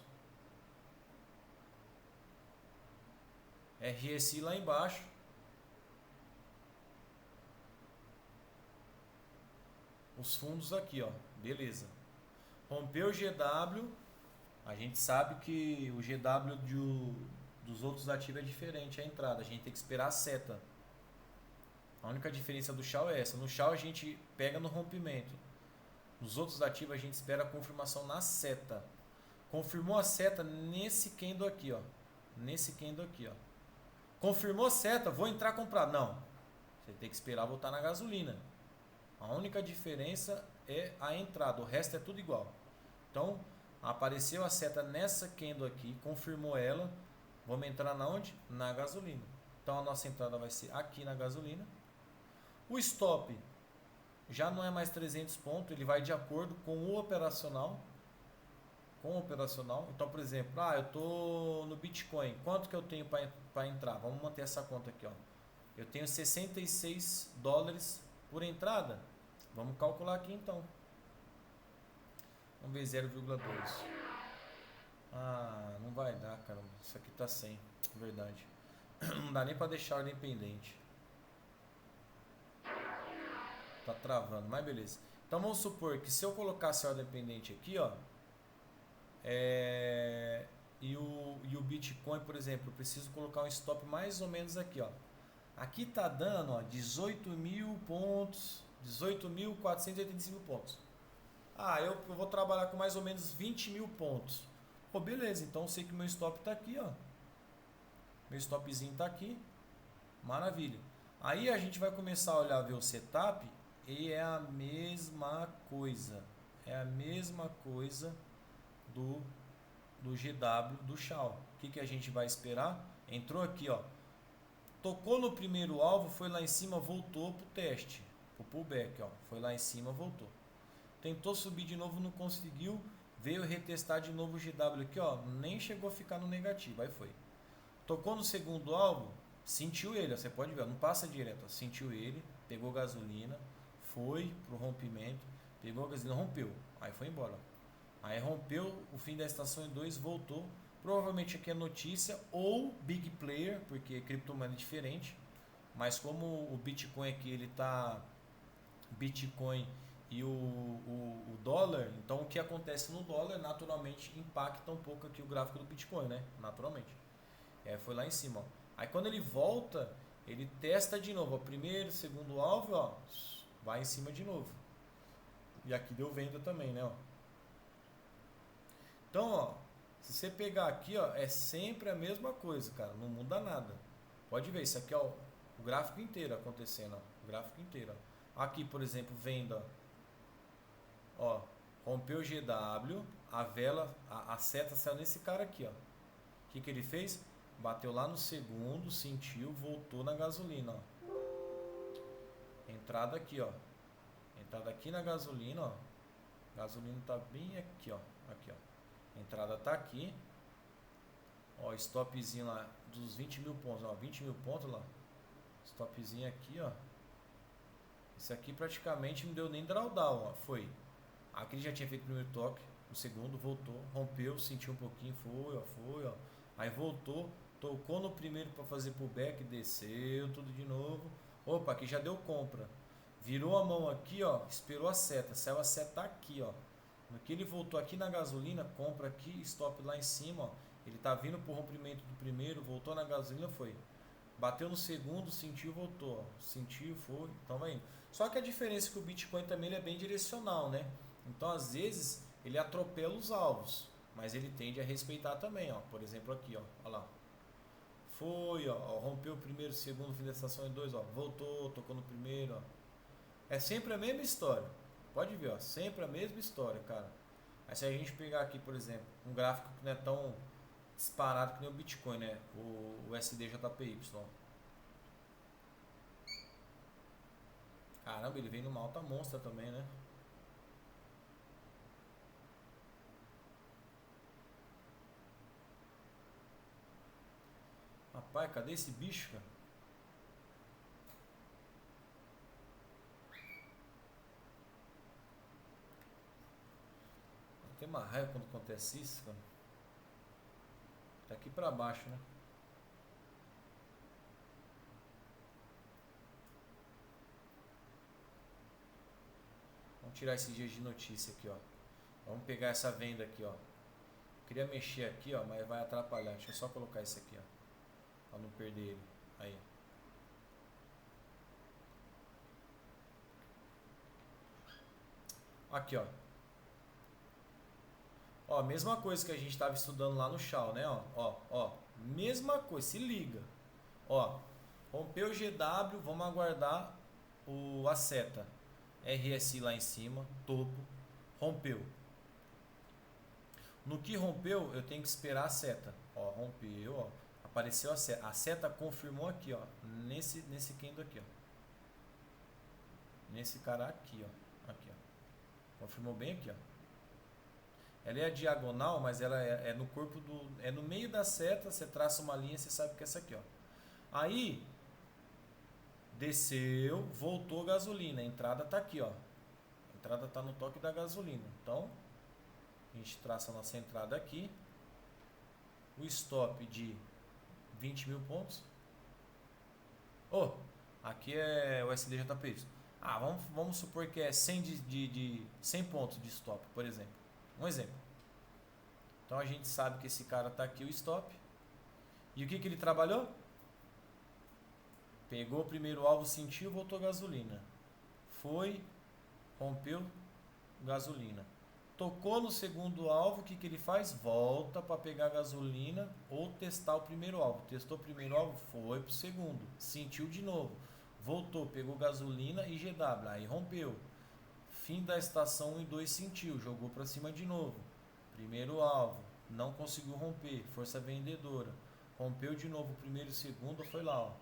RSI lá embaixo. Os fundos aqui, Beleza. Rompeu o GW. A gente sabe que o GW dos outros ativos é diferente, a entrada. A gente tem que esperar a seta. A única diferença do Shao é essa. No Shao a gente pega no rompimento. Nos outros ativos a gente espera a confirmação na seta. Confirmou a seta nesse candle aqui, Nesse candle aqui, Confirmou a seta, vou entrar comprar. Não. Você tem que esperar voltar na gasolina. A única diferença é a entrada. O resto é tudo igual. Então, apareceu a seta nessa candle aqui, confirmou ela. Vamos entrar na onde? Na gasolina. Então a nossa entrada vai ser aqui na gasolina. O stop já não é mais 300 pontos, ele vai de acordo com o operacional. Então, por exemplo, eu tô no Bitcoin, quanto que eu tenho para entrar? Vamos manter essa conta aqui, Eu tenho $66 por entrada. Vamos calcular aqui então. Vamos ver 0,2. Não vai dar, cara. Isso aqui tá 100, verdade. Não dá nem para deixar a ordem pendente. Tá travando, mas beleza. Então vamos supor que se eu colocasse a ordem pendente aqui, e o Bitcoin, por exemplo, eu preciso colocar um stop mais ou menos aqui, Aqui tá dando, 18 mil pontos, 18.485 pontos. Eu vou trabalhar com mais ou menos 20 mil pontos. Beleza, então eu sei que meu stop tá aqui, Meu stopzinho tá aqui. Maravilha. Aí a gente vai começar a olhar, ver o setup e é a mesma coisa. É a mesma coisa do GW do Shao. O que a gente vai esperar? Entrou aqui, Tocou no primeiro alvo, foi lá em cima, voltou pro teste. O pullback, foi lá em cima, voltou. Tentou subir de novo, não conseguiu. Veio retestar de novo o GW aqui, nem chegou a ficar no negativo, aí foi. Tocou no segundo alvo, sentiu ele, você pode ver, não passa direto, sentiu ele, pegou gasolina, foi pro rompimento, pegou a gasolina, rompeu, aí foi embora. Aí rompeu o fim da estação em 2, voltou. Provavelmente aqui é notícia ou big player, porque criptomoeda é diferente. Mas como o Bitcoin aqui, ele tá Bitcoin e o dólar, então o que acontece no dólar naturalmente impacta um pouco aqui o gráfico do Bitcoin, né? Naturalmente. Foi lá em cima, Aí quando ele volta, ele testa de novo, primeiro, segundo alvo, vai em cima de novo. E aqui deu venda também, né? Então, se você pegar aqui, é sempre a mesma coisa, cara, não muda nada. Pode ver, isso aqui é o gráfico inteiro acontecendo, ó, o gráfico inteiro. Ó. Aqui, por exemplo, venda, ó, rompeu o GW, a vela, a seta saiu nesse cara aqui, ó. O que ele fez? Bateu lá no segundo, sentiu, voltou na gasolina, ó. Entrada aqui, ó. Entrada aqui na gasolina, ó. Gasolina tá bem aqui, ó. Aqui, ó. Entrada tá aqui. Ó, stopzinho lá dos 20 mil pontos, ó. 20 mil pontos lá. Stopzinho aqui, ó. Isso aqui praticamente não deu nem drawdown, ó. Foi. Aqui ele já tinha feito o primeiro toque. O segundo voltou, rompeu, sentiu um pouquinho, foi, ó. Aí voltou, tocou no primeiro para fazer pullback, desceu tudo de novo. Opa, aqui já deu compra. Virou a mão aqui, ó, esperou a seta, saiu a seta aqui, ó. No que ele voltou aqui na gasolina, compra aqui, stop lá em cima, ó. Ele tá vindo pro rompimento do primeiro, voltou na gasolina, foi. Bateu no segundo, sentiu, voltou, ó. Sentiu, foi, então vai indo. Só que a diferença é que o Bitcoin também ele é bem direcional, né? Então, às vezes, ele atropela os alvos, mas ele tende a respeitar também, ó. Por exemplo, aqui, ó, olha lá. Foi, ó, rompeu o primeiro, segundo, fim da estação em 2, ó. Voltou, tocou no primeiro, ó. É sempre a mesma história. Pode ver, ó, sempre a mesma história, cara. Aí se a gente pegar aqui, por exemplo, um gráfico que não é tão disparado que nem o Bitcoin, né? O SDJPY. Caramba, ele vem numa alta monstra também, né? Rapaz, cadê esse bicho, cara? Tem uma raiva quando acontece isso, cara. Tá aqui pra baixo, né? Vamos tirar esses dias de notícia aqui, ó. Vamos pegar essa venda aqui, ó. Queria mexer aqui, ó, mas vai atrapalhar. Deixa eu só colocar esse aqui, ó. Pra não perder ele. Aí. Aqui, ó. Ó, mesma coisa que a gente estava estudando lá no Shaw, né? Ó, mesma coisa, se liga. Ó, rompeu o GW, vamos aguardar a seta. RSI lá em cima, topo, rompeu. No que rompeu, eu tenho que esperar a seta. Ó, rompeu, ó, apareceu a seta. A seta confirmou aqui, ó, nesse candle aqui, ó. Nesse cara aqui, ó. Aqui, ó. Confirmou bem aqui, ó. Ela é a diagonal, mas ela é no corpo do... É no meio da seta, você traça uma linha, você sabe que é essa aqui, ó. Aí, desceu, voltou gasolina. A entrada tá aqui, ó. A entrada tá no toque da gasolina. Então, a gente traça a nossa entrada aqui. O stop de 20 mil pontos. Oh, aqui é o SDJP. Ah, vamos supor que é 100 100 pontos de stop, por exemplo. Um exemplo. Então a gente sabe que esse cara tá aqui o stop. E o que ele trabalhou? Pegou o primeiro alvo, sentiu, voltou gasolina. Foi, rompeu, gasolina. Tocou no segundo alvo, o que ele faz? Volta para pegar gasolina ou testar o primeiro alvo. Testou o primeiro alvo, foi pro segundo. Sentiu de novo. Voltou, pegou gasolina e GW. Aí rompeu. Fim da estação 1 e 2 sentiu, jogou para cima de novo. Primeiro alvo, não conseguiu romper, força vendedora. Rompeu de novo o primeiro e o segundo, foi lá, ó.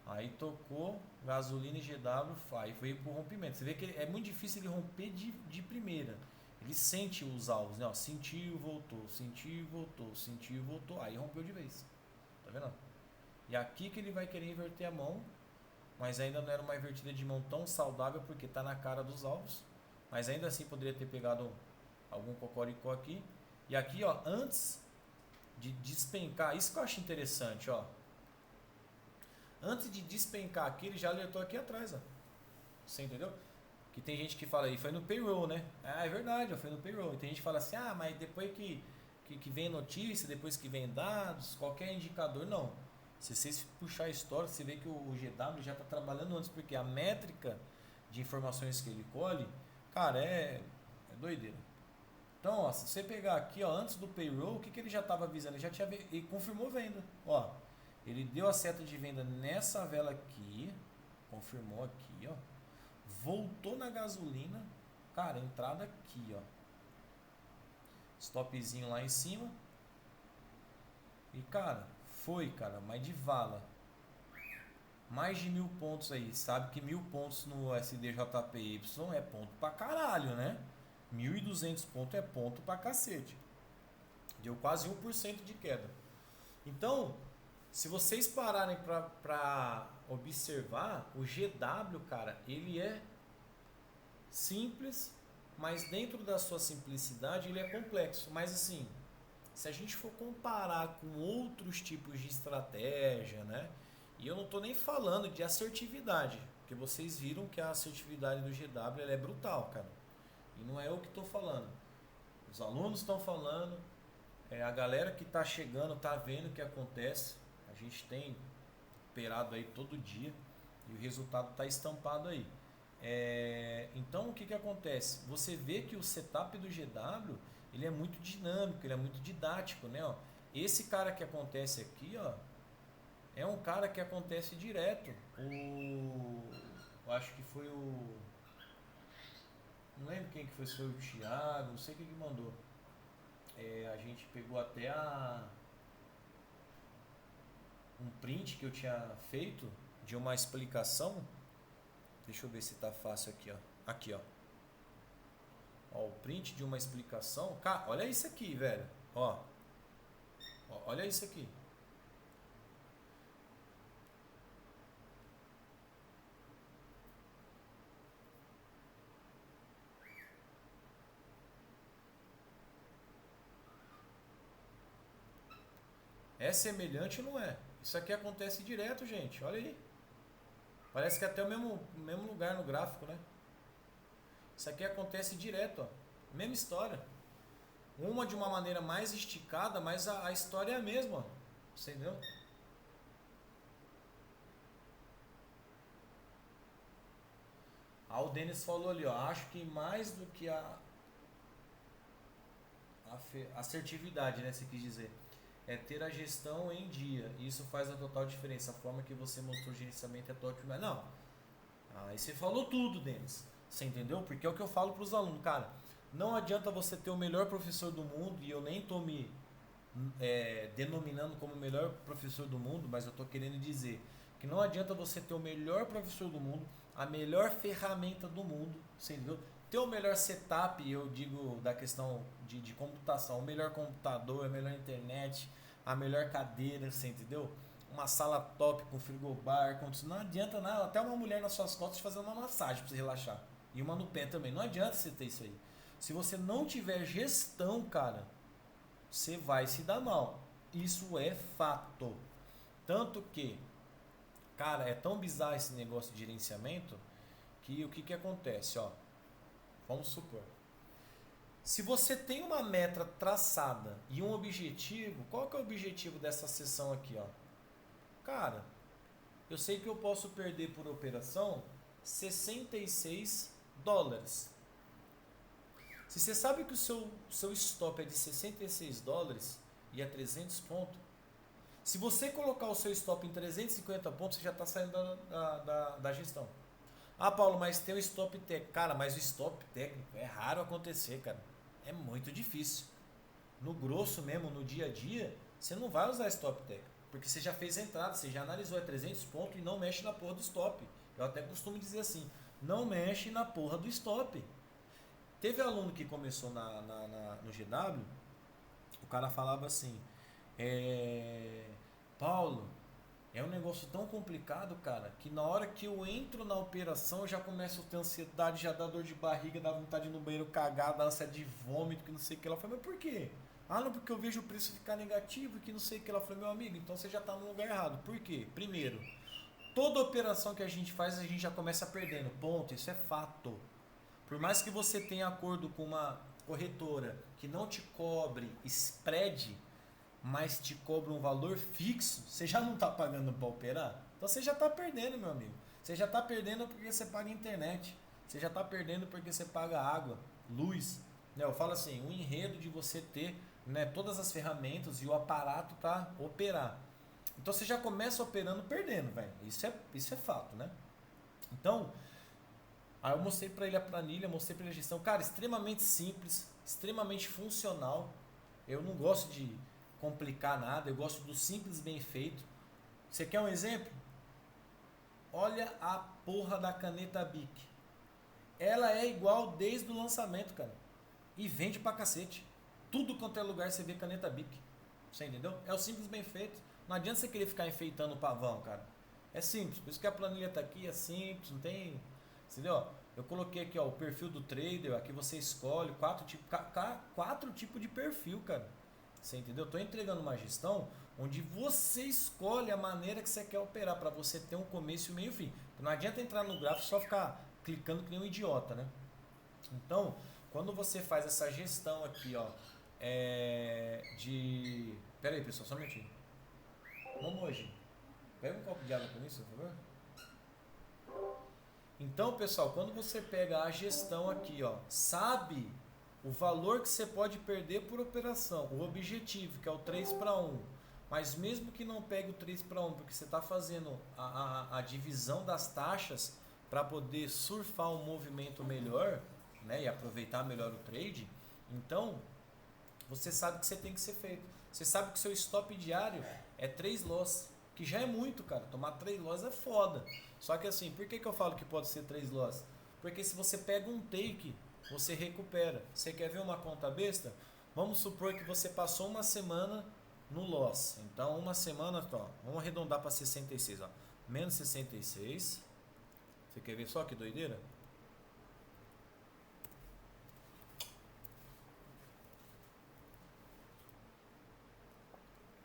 Aí tocou, gasolina e GW, aí veio pro rompimento. Você vê que é muito difícil ele romper de primeira. Ele sente os alvos, né? Ó, sentiu, voltou, sentiu, voltou, sentiu, voltou. Aí rompeu de vez. Tá vendo? E aqui que ele vai querer inverter a mão. Mas ainda não era uma invertida de mão tão saudável porque está na cara dos alvos. Mas ainda assim poderia ter pegado algum cocoricó aqui. E aqui, ó, antes de despencar, isso que eu acho interessante, ó. Antes de despencar aqui, ele já alertou aqui atrás, ó. Você entendeu? Que tem gente que fala aí, foi no payroll, né? Ah, é verdade, ó, foi no payroll. E tem gente que fala assim, ah, mas depois que vem notícia, depois que vem dados, qualquer indicador, não. Se você puxar a história, você vê que o GW já está trabalhando antes, porque a métrica de informações que ele colhe, cara, é doideira. Então, ó, se você pegar aqui, ó, antes do payroll, o que ele já estava avisando? Ele já tinha ele confirmou venda. Ó, Ele deu a seta de venda nessa vela aqui, confirmou aqui, ó. Voltou na gasolina, cara, entrada aqui, ó. Stopzinho lá em cima. E, cara, foi, cara, mas de vala. Mais de 1000 pontos aí. Sabe que 1000 pontos no SDJPY é ponto pra caralho, né? 1.200 pontos é ponto pra cacete. Deu quase 1% de queda. Então, se vocês pararem pra observar, o GW, cara, ele é simples, mas dentro da sua simplicidade ele é complexo. Mas assim, se a gente for comparar com outros tipos de estratégia, né? E eu não estou nem falando de assertividade, porque vocês viram que a assertividade do GW ela é brutal, cara. E não é eu que estou falando. Os alunos estão falando, a galera que está chegando está vendo o que acontece. A gente tem operado aí todo dia e o resultado está estampado aí. Então o que acontece? Você vê que o setup do GW ele é muito dinâmico, ele é muito didático, né? Ó, esse cara que acontece aqui, ó, é um cara que acontece direto. Eu acho que foi o... Não lembro quem que foi, se foi o Thiago, não sei quem que mandou. A gente pegou até um print que eu tinha feito de uma explicação. Deixa eu ver se tá fácil aqui, ó. Aqui, ó. Ó, o print de uma explicação. Cara, olha isso aqui, velho. Ó, olha isso aqui. É semelhante ou não é? Isso aqui acontece direto, gente. Olha aí. Parece que é até o mesmo lugar no gráfico, né? Isso aqui acontece direto, ó. Mesma história. Uma de uma maneira mais esticada, mas a história é a mesma, ó. Você entendeu? O Denis falou ali, ó. Acho que mais do que a assertividade, né? Você quis dizer. É ter a gestão em dia. E isso faz a total diferença. A forma que você mostrou o gerenciamento é top. Mas não. Aí você falou tudo, Denis. Você entendeu? Porque é o que eu falo para os alunos, cara. Não adianta você ter o melhor professor do mundo, e eu nem estou me denominando como o melhor professor do mundo, mas eu estou querendo dizer que não adianta você ter o melhor professor do mundo, a melhor ferramenta do mundo, você entendeu? Ter o melhor setup, eu digo da questão de computação, o melhor computador, a melhor internet, a melhor cadeira, você entendeu? Uma sala top com frigobar, não adianta nada, até uma mulher nas suas costas fazendo uma massagem para você relaxar. E uma no pé também, não adianta você ter isso aí. Se você não tiver gestão, cara, você vai se dar mal. Isso é fato. Tanto que, cara, é tão bizarro esse negócio de gerenciamento que o que acontece, ó. Vamos supor. Se você tem uma meta traçada e um objetivo, qual que é o objetivo dessa sessão aqui, ó? Cara, eu sei que eu posso perder por operação $66. Se você sabe que o seu stop é de $66 e é 300 pontos, se você colocar o seu stop em 350 pontos, você já está saindo da gestão. Ah, Paulo, mas tem o stop técnico. Cara, mas o stop técnico é raro acontecer, cara. É muito difícil. No grosso mesmo, no dia a dia, você não vai usar stop técnico. Porque você já fez a entrada, você já analisou 300 pontos e não mexe na porra do stop. Eu até costumo dizer assim, não mexe na porra do stop. Teve aluno que começou no GW, o cara falava assim, Paulo, é um negócio tão complicado, cara, que na hora que eu entro na operação eu já começo a ter ansiedade, já dá dor de barriga, dá vontade de ir no banheiro cagar, dá ânsia de vômito, que não sei o que. Ela falou, mas por quê? Ah, não, porque eu vejo o preço ficar negativo, que não sei o que. Ela falou, meu amigo, então você já está no lugar errado. Por quê? Primeiro, toda operação que a gente faz, a gente já começa perdendo. Ponto, isso é fato. Por mais que você tenha acordo com uma corretora que não te cobre spread, mas te cobra um valor fixo, você já não está pagando para operar? Então você já está perdendo, meu amigo. Você já está perdendo porque você paga internet. Você já está perdendo porque você paga água, luz. Eu falo assim, o enredo de você ter, né, todas as ferramentas e o aparato para operar. Então você já começa operando perdendo, velho. Isso é fato, né? Então, aí eu mostrei para ele a planilha, mostrei para ele a gestão. Cara, extremamente simples, extremamente funcional. Eu não gosto de complicar nada, eu gosto do simples bem feito. Você quer um exemplo? Olha a porra da caneta Bic. Ela é igual desde o lançamento, cara. E vende pra cacete. Tudo quanto é lugar você vê caneta Bic. Você entendeu? É o simples bem feito. Não adianta você querer ficar enfeitando o pavão, cara. É simples. Por isso que a planilha tá aqui, é simples, não tem... Entendeu? Eu coloquei aqui, ó, o perfil do trader. Aqui você escolhe quatro tipos de perfil, cara. Você entendeu? Eu tô entregando uma gestão onde você escolhe a maneira que você quer operar para você ter um começo, meio e fim. Não adianta entrar no gráfico e só ficar clicando que nem um idiota, né? Então, quando você faz essa gestão aqui, ó, Pera aí, pessoal, só um minutinho. Momoji, pega um copo de água pra mim, por favor. Então, pessoal, quando você pega a gestão aqui, ó, sabe o valor que você pode perder por operação, o objetivo, que é o 3 para 1. Mas mesmo que não pegue o 3 para 1, porque você está fazendo a divisão das taxas para poder surfar um movimento melhor, né, e aproveitar melhor o trade, então você sabe que você tem que ser feito. Você sabe que o seu stop diário é 3 loss, que já é muito, cara. Tomar 3 loss é foda. Só que assim, por que eu falo que pode ser 3 loss? Porque se você pega um take, você recupera. Você quer ver uma conta besta? Vamos supor que você passou uma semana no loss. Então, uma semana, ó, vamos arredondar para 66, ó. Menos 66. Você quer ver só que doideira?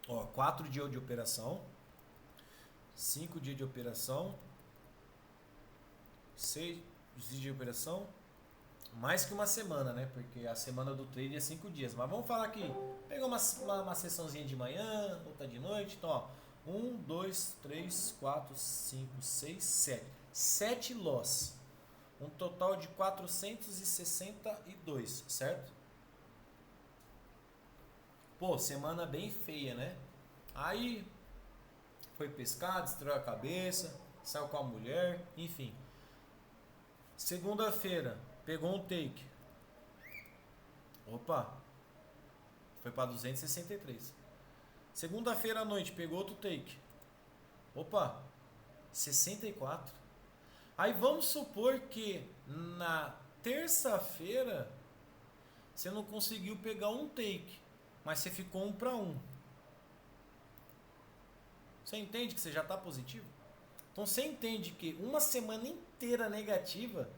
Ó, 4 dias de operação, 5 dias de operação, 6 dias de operação, mais que uma semana, né? Porque a semana do trade é 5 dias. Mas vamos falar aqui, pegou uma sessãozinha de manhã, outra de noite, então ó, 1, 2, 3, 4, 5, 6, 7. 7 loss. Um total de 462, certo? Pô, semana bem feia, né? Aí foi pescar, distraiu a cabeça, saiu com a mulher, enfim. Segunda-feira, pegou um take. Opa, foi para 263. Segunda-feira à noite, pegou outro take. Opa, 64. Aí vamos supor que na terça-feira você não conseguiu pegar um take, mas você ficou 1 para 1. Você entende que você já está positivo? Então você entende que uma semana inteira negativa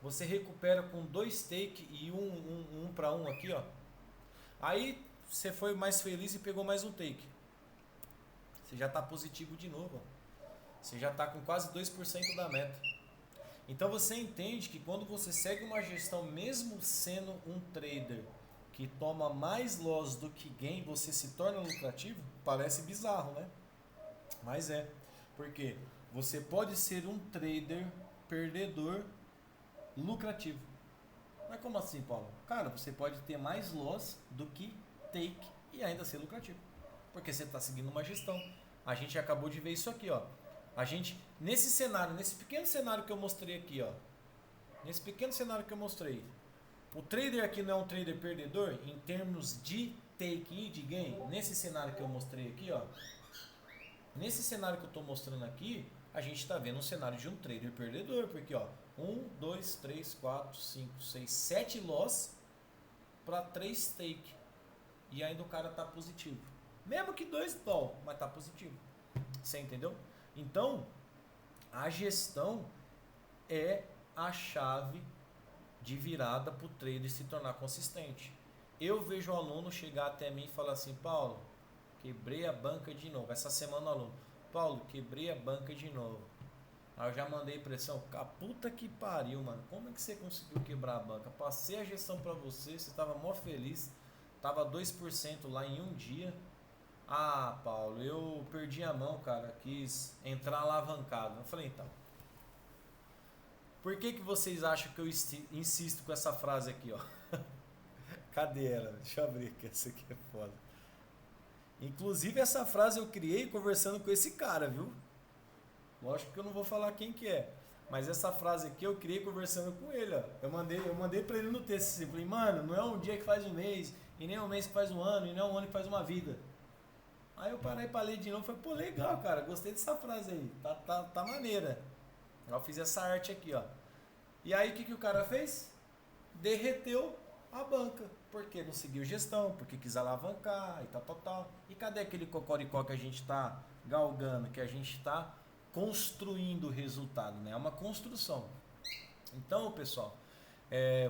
você recupera com 2 take e um para 1 aqui, ó. Aí você foi mais feliz e pegou mais um take. Você já está positivo de novo, ó. Você já está com quase 2% da meta. Então você entende que quando você segue uma gestão, mesmo sendo um trader que toma mais loss do que gain, você se torna lucrativo? Parece bizarro, né? Mas é. Porque você pode ser um trader perdedor lucrativo. Mas como assim, Paulo? Cara, você pode ter mais loss do que take e ainda ser lucrativo. Porque você está seguindo uma gestão. A gente acabou de ver isso aqui, ó. A gente, nesse cenário, nesse pequeno cenário que eu mostrei aqui, ó. Nesse pequeno cenário que eu mostrei. O trader aqui não é um trader perdedor em termos de take e de gain. Nesse cenário que eu mostrei aqui, ó. Nesse cenário que eu estou mostrando aqui, a gente está vendo um cenário de um trader perdedor. Porque, ó, 1, 2, 3, 4, 5, 6, 7 loss para 3 take. E ainda o cara está positivo. Mesmo que 2 dólares, mas está positivo. Você entendeu? Então, a gestão é a chave de virada para o trader se tornar consistente. Eu vejo o aluno chegar até mim e falar assim: Paulo, quebrei a banca de novo. Essa semana o aluno: Paulo, quebrei a banca de novo. Aí eu já mandei pressão. Puta que pariu, mano. Como é que você conseguiu quebrar a banca? Passei a gestão para você, você estava mó feliz. Tava 2% lá em um dia. Ah, Paulo, eu perdi a mão, cara. Quis entrar alavancado. Eu falei, então. Por que vocês acham que eu insisto com essa frase aqui, ó? Cadê ela? Deixa eu abrir aqui. Essa aqui é foda. Inclusive essa frase eu criei conversando com esse cara, viu? Lógico que eu não vou falar quem que é. Mas essa frase aqui eu criei conversando com ele, ó. Eu mandei pra ele no texto assim, falei, mano, não é um dia que faz um mês, e nem um mês que faz um ano, e nem um ano que faz uma vida. Aí eu parei pra ler de novo e falei, pô, legal, cara, gostei dessa frase aí, tá maneira. Eu fiz essa arte aqui, ó. E aí o que o cara fez? Derreteu a banca. Porque não seguiu gestão, porque quis alavancar e tal. E cadê aquele cocoricó que a gente tá galgando, que a gente tá construindo o resultado, né? É uma construção. Então, pessoal,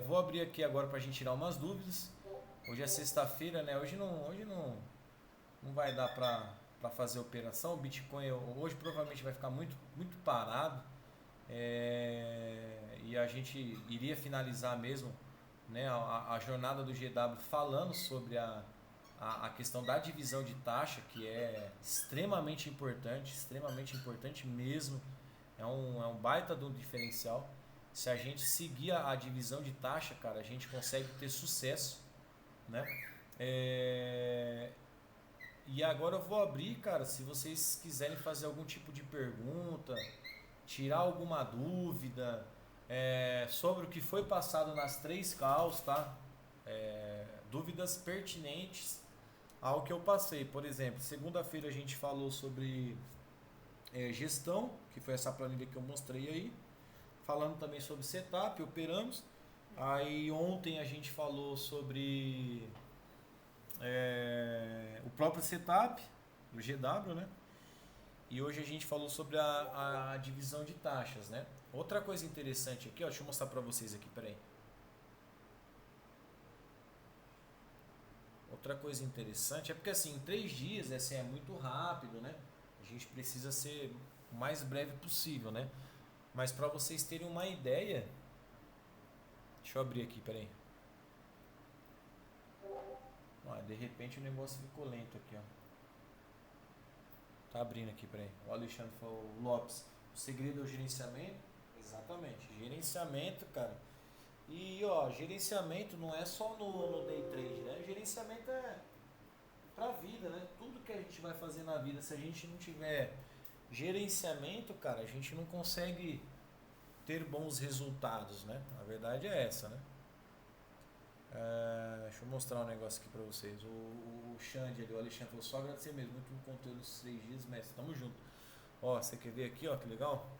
vou abrir aqui agora para a gente tirar umas dúvidas. Hoje é sexta-feira, né? Hoje não vai dar para fazer operação. O Bitcoin hoje provavelmente vai ficar muito, muito parado. E a gente iria finalizar mesmo, né, a jornada do GW falando sobre a questão da divisão de taxa, que é extremamente importante mesmo. É um baita do diferencial. Se a gente seguir a divisão de taxa, cara, a gente consegue ter sucesso, né? E agora eu vou abrir, cara, se vocês quiserem fazer algum tipo de pergunta, tirar alguma dúvida sobre o que foi passado nas 3 calls, tá? Dúvidas pertinentes ao que eu passei. Por exemplo, segunda-feira a gente falou sobre gestão, que foi essa planilha que eu mostrei aí. Falando também sobre setup, operamos. Aí ontem a gente falou sobre o próprio setup, o GW, né? E hoje a gente falou sobre a divisão de taxas, né? Outra coisa interessante aqui, ó, deixa eu mostrar para vocês aqui, peraí. Outra coisa interessante é porque assim, em 3 dias assim, é muito rápido, né? A gente precisa ser o mais breve possível, né? Mas para vocês terem uma ideia, deixa eu abrir aqui, peraí. De repente o negócio ficou lento aqui, ó. Tá abrindo aqui, peraí. O Alexandre falou, Lopes, o segredo é o gerenciamento? Exatamente, gerenciamento, cara. E ó, gerenciamento não é só no day trade, né? Gerenciamento é pra vida, né? Tudo que a gente vai fazer na vida, se a gente não tiver gerenciamento, cara, a gente não consegue ter bons resultados, né? A verdade é essa, né? Deixa eu mostrar um negócio aqui pra vocês. O Xande ali, o Alexandre falou, só agradecer mesmo, muito conteúdo nos 3 dias, mestre, tamo junto. Ó, você quer ver aqui, ó, que legal?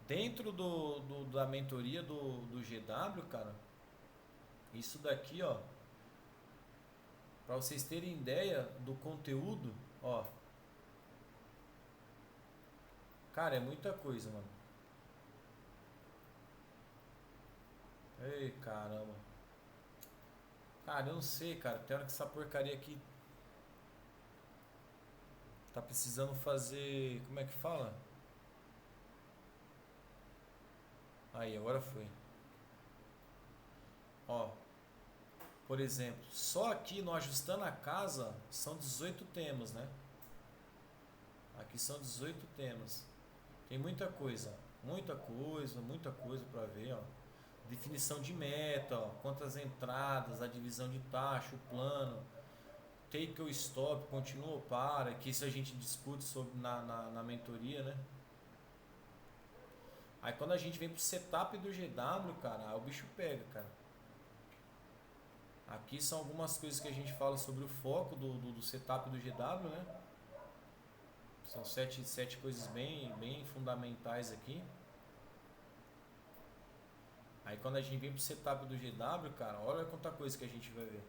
Dentro da mentoria do GW, cara, isso daqui, ó, pra vocês terem ideia do conteúdo, ó, cara, é muita coisa, mano. Ei, caramba. Cara, eu não sei, cara. Tem hora que essa porcaria aqui tá precisando fazer. Como é que fala? Aí, agora foi. Ó, por exemplo, só aqui no Ajustando a Casa são 18 temas, né? Aqui são 18 temas. Tem muita coisa para ver, ó. Definição de meta, ó, quantas entradas, a divisão de taxa, o plano, take ou stop, continua ou para, que isso a gente discute sobre na mentoria, né? Aí quando a gente vem pro setup do GW, cara, aí o bicho pega, cara. Aqui são algumas coisas que a gente fala sobre o foco do setup do GW, né? São sete coisas bem fundamentais aqui. Aí quando a gente vem pro setup do GW, cara, olha quanta coisa que a gente vai ver.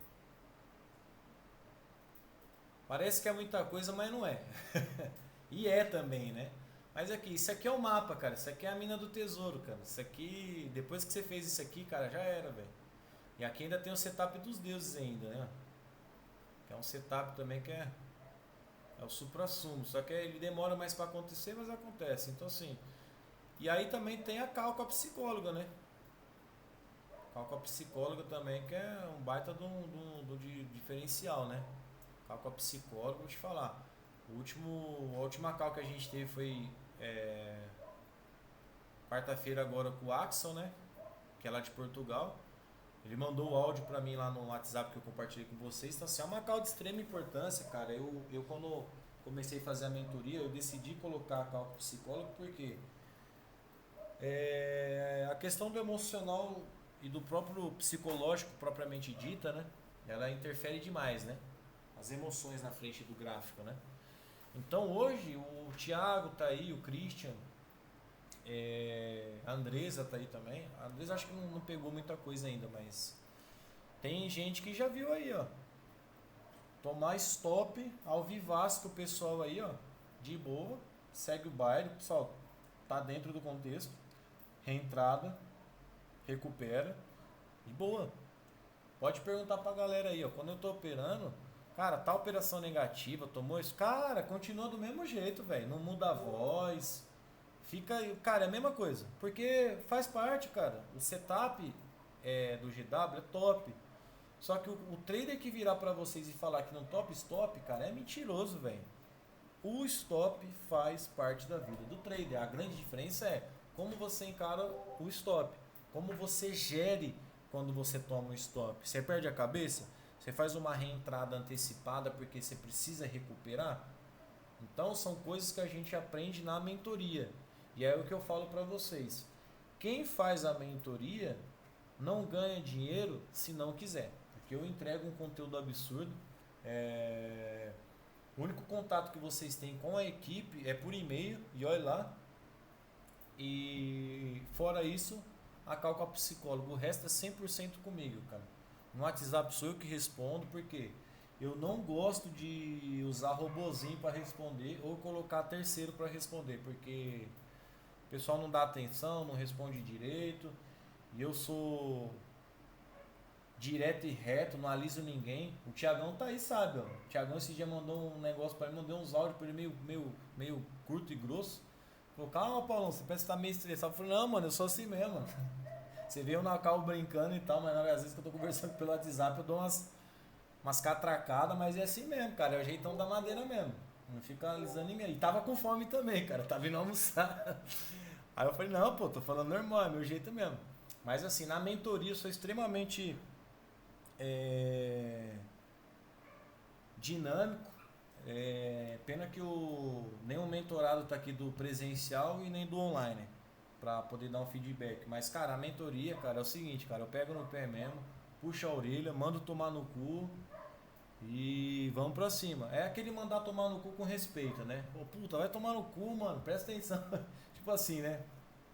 Parece que é muita coisa, mas não é. E é também, né? Mas aqui, isso aqui é o mapa, cara. Isso aqui é a mina do tesouro, cara. Isso aqui, depois que você fez isso aqui, cara, já era, velho. E aqui ainda tem o setup dos deuses ainda, né? Que é um setup também que é o suprassumo. Só que ele demora mais para acontecer, mas acontece. Então assim. E aí também tem a cálcula psicóloga, né? Cálcula psicóloga também, que é um baita do diferencial, né? Cálcula psicóloga, vou te falar. A última call que a gente teve foi quarta-feira agora com o Axel, né? Que é lá de Portugal. Ele mandou o áudio pra mim lá no WhatsApp que eu compartilhei com vocês. Então, assim, é uma call de extrema importância, cara. Eu quando comecei a fazer a mentoria, eu decidi colocar a call psicólogo porque a questão do emocional e do próprio psicológico propriamente dita, né? Ela interfere demais, né? As emoções na frente do gráfico, né? Então hoje o Thiago tá aí, o Christian, a Andresa tá aí também. A Andresa acho que não pegou muita coisa ainda, mas tem gente que já viu aí, ó. Tomar stop ao vivaço com o pessoal aí, ó. De boa, segue o baile, pessoal. Tá dentro do contexto. Reentrada, recupera e boa. Pode perguntar pra galera aí, ó. Quando eu tô operando, cara, tá operação negativa, tomou isso, cara, continua do mesmo jeito, velho. Não muda a voz. Fica, cara, é a mesma coisa. Porque faz parte, cara. O setup do GW é top. Só que o trader que virar pra vocês e falar que não top stop, cara, é mentiroso, velho. O stop faz parte da vida do trader. A grande diferença é como você encara o stop. Como você gere quando você toma um stop. Você perde a cabeça? Você faz uma reentrada antecipada porque você precisa recuperar? Então são coisas que a gente aprende na mentoria. E é o que eu falo para vocês. Quem faz a mentoria não ganha dinheiro se não quiser. Porque eu entrego um conteúdo absurdo. O único contato que vocês têm com a equipe é por e-mail. E olha lá. E fora isso, a call com a psicóloga. O resto é 100% comigo, cara. No WhatsApp sou eu que respondo, porque eu não gosto de usar robozinho para responder ou colocar terceiro para responder, porque o pessoal não dá atenção, não responde direito. E eu sou direto e reto, não aliso ninguém. O Thiagão tá aí, sabe? Ó. O Thiagão esse dia mandou um negócio para ele, mandei uns áudios para ele meio curto e grosso. Falou, calma, Paulão, você parece que tá meio estressado. Eu falei, não, mano, eu sou assim mesmo. Você vê eu na cal brincando e tal, mas às vezes que eu tô conversando pelo WhatsApp eu dou umas catracadas, mas é assim mesmo, cara. É o jeitão da madeira mesmo. Não fica alisando ninguém. E tava com fome também, cara. Tava vindo almoçar. Aí eu falei, não, pô, tô falando normal, é meu jeito mesmo. Mas assim, na mentoria eu sou extremamente dinâmico. Pena que nenhum mentorado tá aqui do presencial e nem do online pra poder dar um feedback. Mas, cara, a mentoria, cara, é o seguinte, cara, eu pego no pé mesmo, puxo a orelha, mando tomar no cu e vamos pra cima. É aquele mandar tomar no cu com respeito, né? Pô, puta, vai tomar no cu, mano, presta atenção. Tipo assim, né?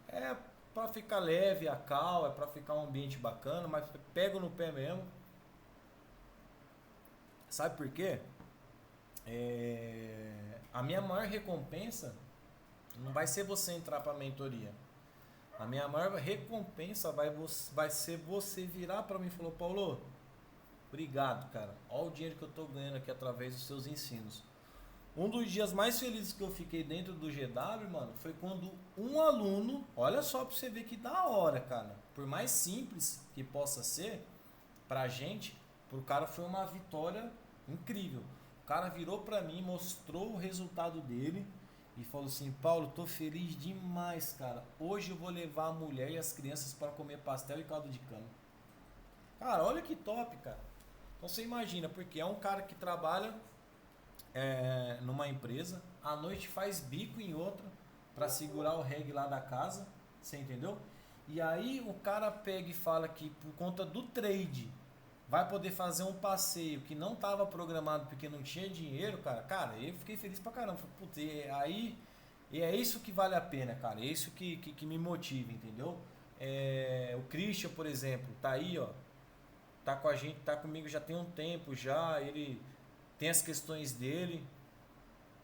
É pra ficar leve a cal, é pra ficar um ambiente bacana, mas pego no pé mesmo. Sabe por quê? A minha maior recompensa não vai ser você entrar pra mentoria. A minha maior recompensa vai ser você virar para mim e falar, Paulo, obrigado, cara. Olha o dinheiro que eu tô ganhando aqui através dos seus ensinos. Um dos dias mais felizes que eu fiquei dentro do GW, mano, foi quando um aluno, olha só pra você ver que da hora, cara. Por mais simples que possa ser, pra gente, pro cara foi uma vitória incrível. O cara virou pra mim, mostrou o resultado dele e falou assim, Paulo, tô feliz demais, cara. Hoje eu vou levar a mulher e as crianças para comer pastel e caldo de cana. Cara, olha que top, cara. Então você imagina, porque é um cara que trabalha numa empresa, à noite faz bico em outra para segurar o reggae lá da casa, você entendeu? E aí o cara pega e fala que por conta do trade vai poder fazer um passeio que não estava programado porque não tinha dinheiro, cara. Cara, eu fiquei feliz pra caramba. Falei, putz, aí é isso que vale a pena, cara. É isso que me motiva, entendeu? O Christian, por exemplo, tá aí, ó. Tá com a gente, tá comigo já tem um tempo já. Ele tem as questões dele.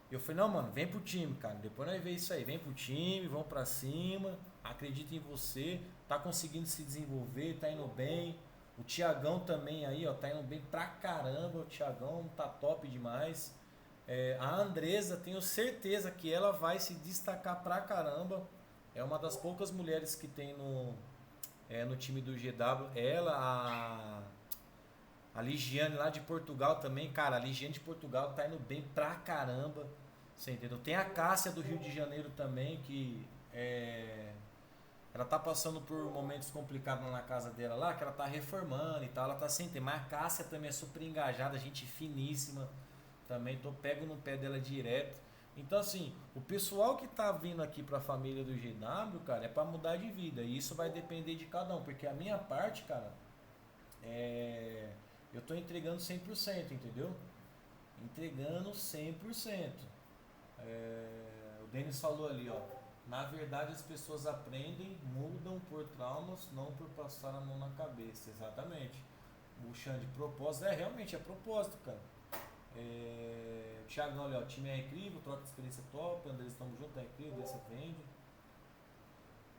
Eu falei, não, mano, vem pro time, cara. Depois nós vemos isso aí. Vem pro time, vamos pra cima. Acredita em você. Tá conseguindo se desenvolver, tá indo bem. O Thiagão também aí, ó, tá indo bem pra caramba. O Thiagão tá top demais. A Andresa, tenho certeza que ela vai se destacar pra caramba. É uma das poucas mulheres que tem no time do GW. Ela, a Ligiane lá de Portugal também. Cara, a Ligiane de Portugal tá indo bem pra caramba. Você entendeu? Tem a Cássia do Rio de Janeiro também, que Ela tá passando por momentos complicados na casa dela lá, que ela tá reformando e tal, ela tá sem ter. Mas a Cássia também é super engajada, gente finíssima. Também pego no pé dela direto. Então assim, o pessoal que tá vindo aqui pra família do GW, cara, é pra mudar de vida. E isso vai depender de cada um, porque a minha parte, cara, eu tô entregando 100%, entendeu? Entregando 100%. O Denis falou ali, ó. Na verdade, as pessoas aprendem, mudam por traumas, não por passar a mão na cabeça. Exatamente. O Xande, propósito, realmente é propósito, cara. O Thiagão, olha, ó, o time é incrível, troca de experiência top, Andrés, estamos juntos, é incrível, Dessa vende.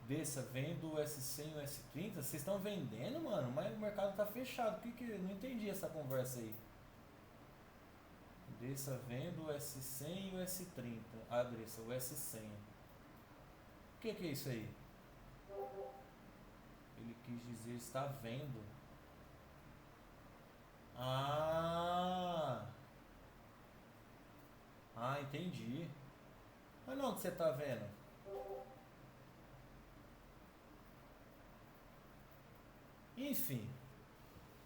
Dessa, vendo o S100 e o S30, vocês estão vendendo, mano, mas o mercado tá fechado. Não entendi essa conversa aí. Dessa, vendo o S100 e o S30. Adressa, o S100. O que é isso aí? Ele quis dizer está vendo. Ah, entendi. Mas não, onde você tá vendo? Enfim.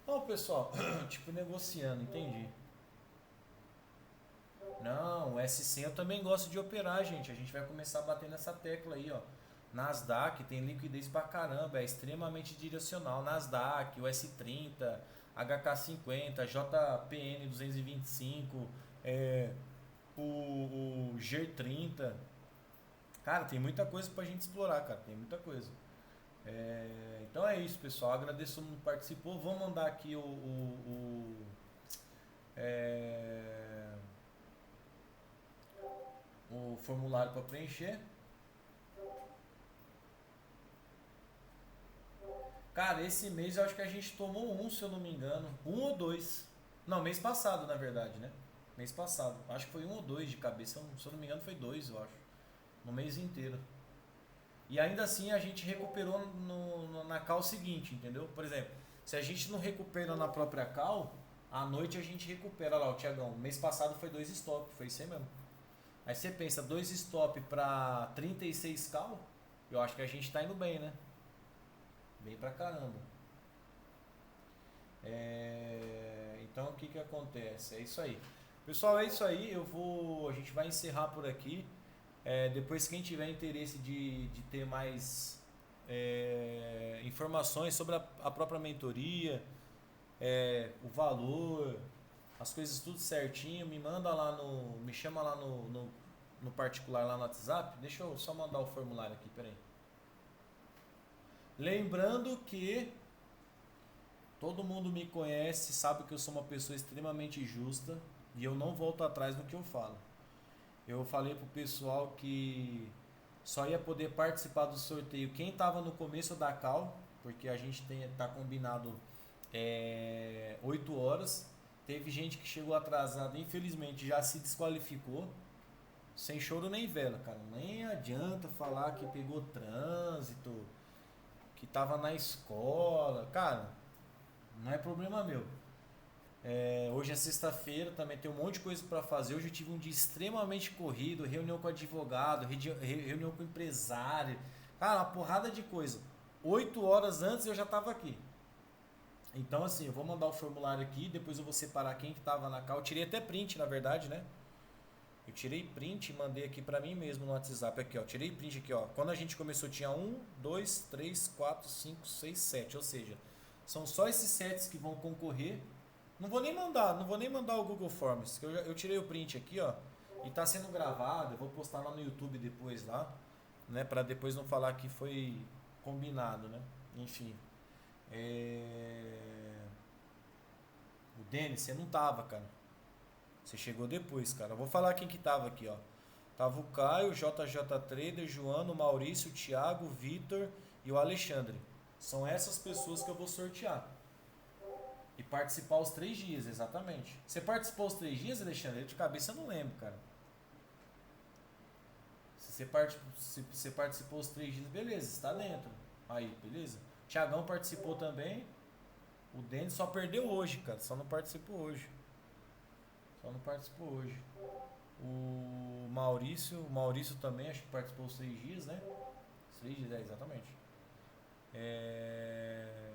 Ó, pessoal, tipo negociando, entendi. Não, o S100 eu também gosto de operar, gente. A gente vai começar a bater nessa tecla aí, ó. Nasdaq tem liquidez pra caramba, é extremamente direcional. Nasdaq, o S30, HK50, JPN 225, o G30. Cara, tem muita coisa pra gente explorar, cara. Tem muita coisa. Então é isso, pessoal. Agradeço todo mundo que participou. Vou mandar aqui é, o formulário para preencher. Cara, esse mês eu acho que a gente tomou um, se eu não me engano. Um ou dois. Não, mês passado, na verdade, né? Mês passado. Acho que foi um ou dois de cabeça. Se eu não me engano, foi dois, eu acho. No mês inteiro. E ainda assim a gente recuperou na call seguinte, entendeu? Por exemplo, se a gente não recupera na própria call, à noite a gente recupera lá, o Thiagão. Mês passado foi dois stop, foi isso aí mesmo. Aí você pensa, dois stop pra 36 call, eu acho que a gente tá indo bem, né? Bem pra caramba. Então o que que acontece? É isso aí. Pessoal, é isso aí. A gente vai encerrar por aqui. Depois, quem tiver interesse de ter mais informações sobre a própria mentoria, o valor, as coisas tudo certinho, me chama lá no particular lá no WhatsApp. Deixa eu só mandar o formulário aqui, peraí. Lembrando que todo mundo me conhece, sabe que eu sou uma pessoa extremamente justa e eu não volto atrás no que eu falo. Eu falei pro pessoal que só ia poder participar do sorteio quem estava no começo da call, porque a gente tá combinado 8 horas. Teve gente que chegou atrasada, infelizmente já se desqualificou. Sem choro nem vela, cara. Nem adianta falar que pegou trânsito, que tava na escola. Cara, não é problema meu. Hoje é sexta-feira, também tem um monte de coisa para fazer. Hoje eu tive um dia extremamente corrido, reunião com advogado, reunião com empresário. Cara, uma porrada de coisa. 8 horas antes eu já tava aqui. Então assim, eu vou mandar o formulário aqui, depois eu vou separar quem que tava na call. Eu tirei até print, na verdade, né? Eu tirei print e mandei aqui pra mim mesmo no WhatsApp aqui, ó. Tirei print aqui, ó. Quando a gente começou tinha 1, 2, 3, 4, 5, 6, 7. Ou seja, são só esses sets que vão concorrer. Não vou nem mandar o Google Forms. Eu tirei o print aqui, ó. E tá sendo gravado. Eu vou postar lá no YouTube depois lá, né? Pra depois não falar que foi combinado, né? Enfim. O Denis, você não tava, cara. Você chegou depois, cara. Eu vou falar quem que tava aqui, ó. Tava o Caio, JJ Trader, Joano, Maurício, Thiago, Vitor e o Alexandre. São essas pessoas que eu vou sortear. E participar os 3 dias, exatamente. Você participou os 3 dias, Alexandre? Eu de cabeça não lembro, cara. Se você participou os 3 dias, beleza, está dentro. Aí, beleza? Thiagão participou também. O Denis só perdeu hoje, cara. Só não participou hoje. O Maurício também, acho que participou os 3 dias, né? Os 3 dias, exatamente. É...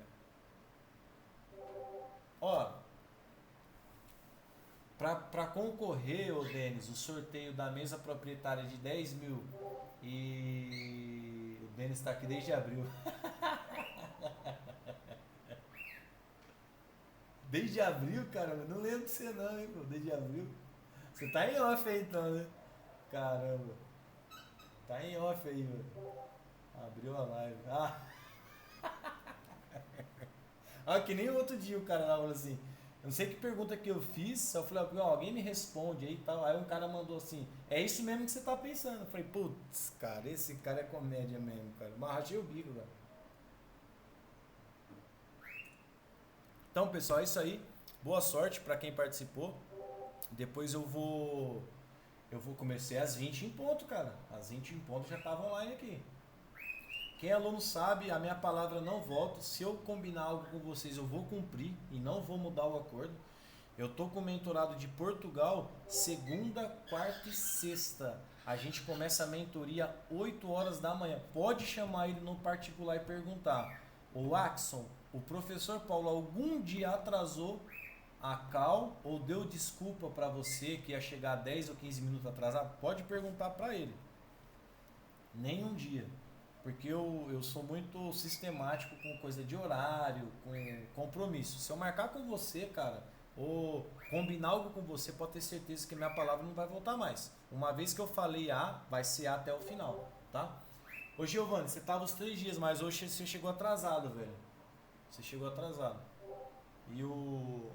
Ó, para concorrer, ô Denis, o sorteio da mesa proprietária de 10 mil e o Denis está aqui desde abril. Desde abril, cara, não lembro de você não, hein, pô, desde abril. Você tá em off aí então, né? Caramba, tá em off aí, velho. Abriu a live. Ah, que nem o outro dia o cara lá falou assim. Eu não sei que pergunta que eu fiz, eu falei, ó, alguém me responde aí e tal. Aí um cara mandou assim, é isso mesmo que você tá pensando. Eu falei, putz, cara, esse cara é comédia mesmo, cara. Mas rachei o bico, velho. Então, pessoal, é isso aí. Boa sorte pra quem participou. Depois eu vou começar às 20 em ponto, cara. Às 20 em ponto já tava online aqui. Quem é aluno sabe, a minha palavra não volta. Se eu combinar algo com vocês, eu vou cumprir e não vou mudar o acordo. Eu tô com o mentorado de Portugal segunda, quarta e sexta. A gente começa a mentoria 8 horas da manhã. Pode chamar ele no particular e perguntar: "O Axon, o professor Paulo algum dia atrasou a call ou deu desculpa para você que ia chegar 10 ou 15 minutos atrasado?" Pode perguntar para ele. Nem um dia. Porque eu sou muito sistemático com coisa de horário, com compromisso. Se eu marcar com você, cara, ou combinar algo com você, pode ter certeza que minha palavra não vai voltar mais. Uma vez que eu falei A, vai ser A até o final, tá? Ô Giovanni, você tava os 3 dias, mas hoje você chegou atrasado, velho. Você chegou atrasado. E o.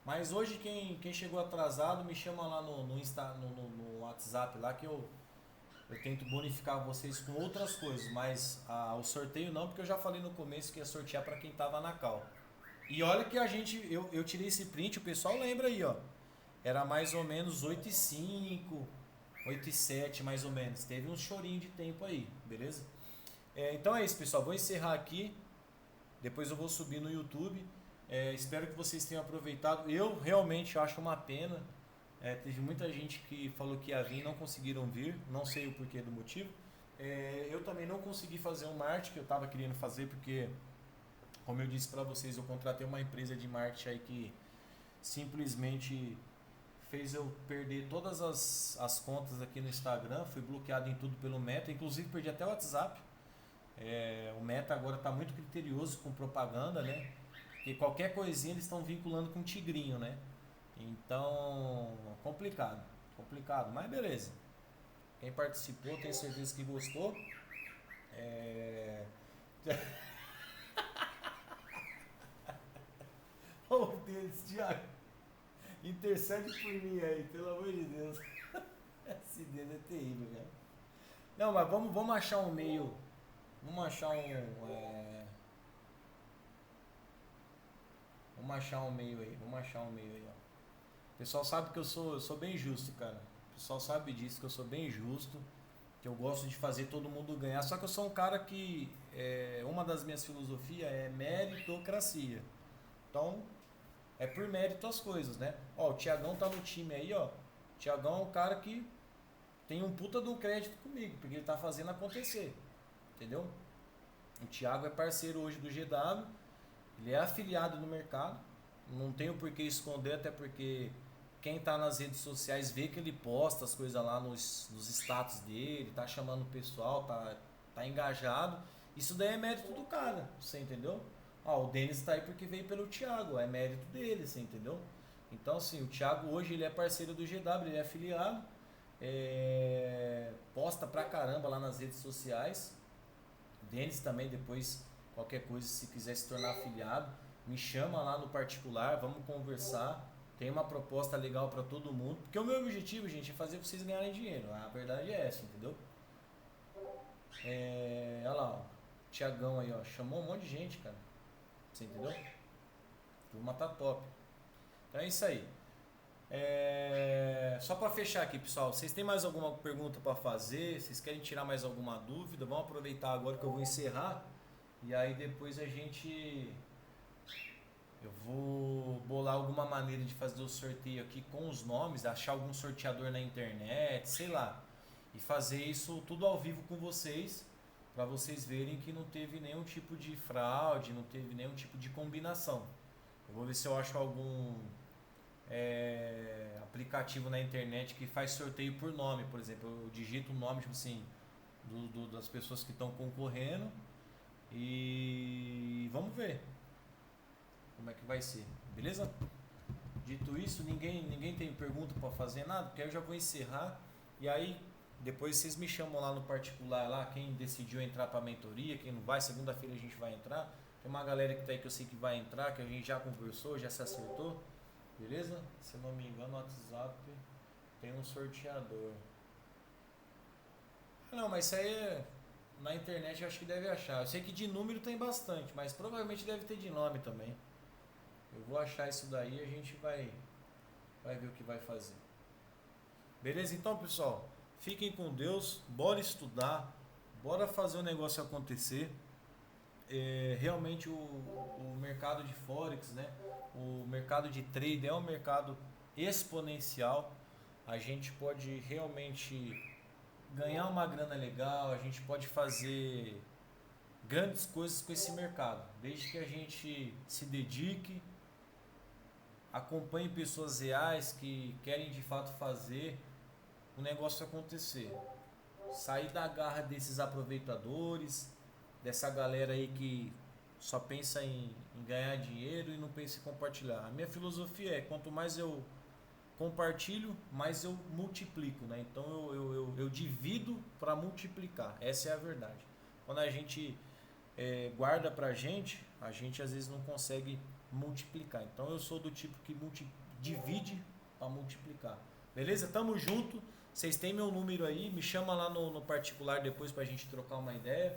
Mas hoje quem chegou atrasado me chama lá no WhatsApp lá que eu tento bonificar vocês com outras coisas, mas o sorteio não, porque eu já falei no começo que ia sortear para quem tava na cal. E olha que eu tirei esse print, o pessoal lembra aí, ó. Era mais ou menos 8 e 5, 8 e 7 mais ou menos. Teve um chorinho de tempo aí, beleza? Então é isso, pessoal. Vou encerrar aqui. Depois eu vou subir no YouTube. Espero que vocês tenham aproveitado. Eu realmente acho uma pena. Teve muita gente que falou que ia vir e não conseguiram vir. Não sei o porquê do motivo. Eu também não consegui fazer um marketing que eu estava querendo fazer porque, como eu disse para vocês, eu contratei uma empresa de marketing aí que simplesmente fez eu perder todas as contas aqui no Instagram. Fui bloqueado em tudo pelo Meta. Inclusive perdi até o WhatsApp. O Meta agora está muito criterioso com propaganda, né? Porque qualquer coisinha eles estão vinculando com tigrinho, né? Então, complicado, complicado, mas beleza. Quem participou, tenho certeza que gostou. É... Oh, Deus, Thiago, intercede por mim aí, pelo amor de Deus. Esse dedo é terrível, cara. Não, mas vamos achar um meio. Vamos achar vamos achar um meio aí, vamos achar um meio aí, ó. O pessoal sabe que eu sou bem justo, cara. O pessoal sabe disso, que eu sou bem justo, que eu gosto de fazer todo mundo ganhar. Só que eu sou um cara que, uma das minhas filosofias é meritocracia. Então, é por mérito as coisas, né? Ó, o Thiagão tá no time aí, ó. O Thiagão é um cara que tem um puta do crédito comigo, porque ele tá fazendo acontecer, entendeu? O Thiago é parceiro hoje do GW, ele é afiliado no mercado, não tenho por que esconder, até porque quem tá nas redes sociais vê que ele posta as coisas lá nos status dele, tá chamando o pessoal, tá engajado. Isso daí é mérito do cara, você entendeu? O Denis tá aí porque veio pelo Thiago, é mérito dele, você entendeu? Então assim, o Thiago hoje ele é parceiro do GW, ele é afiliado, posta pra caramba lá nas redes sociais. O Denis também depois, qualquer coisa, se quiser se tornar afiliado, me chama lá no particular, vamos conversar. Tem uma proposta legal para todo mundo. Porque o meu objetivo, gente, é fazer vocês ganharem dinheiro. A verdade é essa, entendeu? Olha lá, ó. Tiagão aí, ó. Chamou um monte de gente, cara. Você entendeu? Turma tá top. Então é isso aí. Só para fechar aqui, pessoal. Vocês têm mais alguma pergunta para fazer? Vocês querem tirar mais alguma dúvida? Vamos aproveitar agora que eu vou encerrar. E aí depois eu vou bolar alguma maneira de fazer o sorteio aqui com os nomes, achar algum sorteador na internet, sei lá. E fazer isso tudo ao vivo com vocês. para vocês verem que não teve nenhum tipo de fraude, não teve nenhum tipo de combinação. Eu vou ver se eu acho algum aplicativo na internet que faz sorteio por nome, por exemplo. Eu digito o nome, tipo assim, das pessoas que estão concorrendo e vamos ver como é que vai ser, beleza? Dito isso, ninguém tem pergunta para fazer nada, porque aí eu já vou encerrar e aí depois vocês me chamam lá no particular, lá quem decidiu entrar para a mentoria, quem não vai, segunda-feira a gente vai entrar. Tem uma galera que tá aí que eu sei que vai entrar, que a gente já conversou, já se acertou, beleza? Se eu não me engano, no WhatsApp tem um sorteador. Não, mas isso aí na internet eu acho que deve achar. Eu sei que de número tem bastante, mas provavelmente deve ter de nome também. Eu vou achar isso daí e a gente vai ver o que vai fazer. Beleza? Então, pessoal, fiquem com Deus, bora estudar, bora fazer o negócio acontecer. Realmente o mercado de Forex, né? O mercado de trade é um mercado exponencial. A gente pode realmente ganhar uma grana legal, a gente pode fazer grandes coisas com esse mercado, desde que a gente se dedique, acompanhe pessoas reais que querem de fato fazer o negócio acontecer. Sair da garra desses aproveitadores, dessa galera aí que só pensa em ganhar dinheiro e não pensa em compartilhar. A minha filosofia é, quanto mais eu compartilho, mais eu multiplico, né? Então eu divido para multiplicar. Essa é a verdade. Quando a gente guarda pra gente, a gente às vezes não consegue multiplicar. Então eu sou do tipo que divide para multiplicar. Beleza? Tamo junto. Vocês têm meu número aí, me chama lá no particular depois pra gente trocar uma ideia.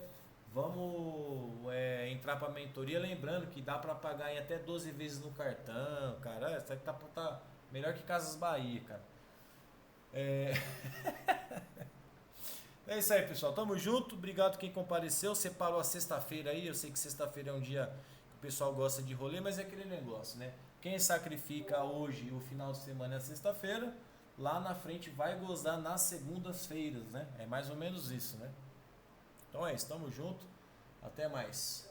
Vamos entrar pra mentoria, lembrando que dá pra pagar em até 12 vezes no cartão, cara. Isso aqui tá melhor que Casas Bahia, cara. É isso aí, pessoal. Tamo junto. Obrigado quem compareceu. Separou a sexta-feira aí. Eu sei que sexta-feira é um dia que o pessoal gosta de rolê, mas é aquele negócio, né? Quem sacrifica hoje o final de semana é sexta-feira, lá na frente vai gozar nas segundas-feiras, né? É mais ou menos isso, né? Então é isso. Tamo junto. Até mais.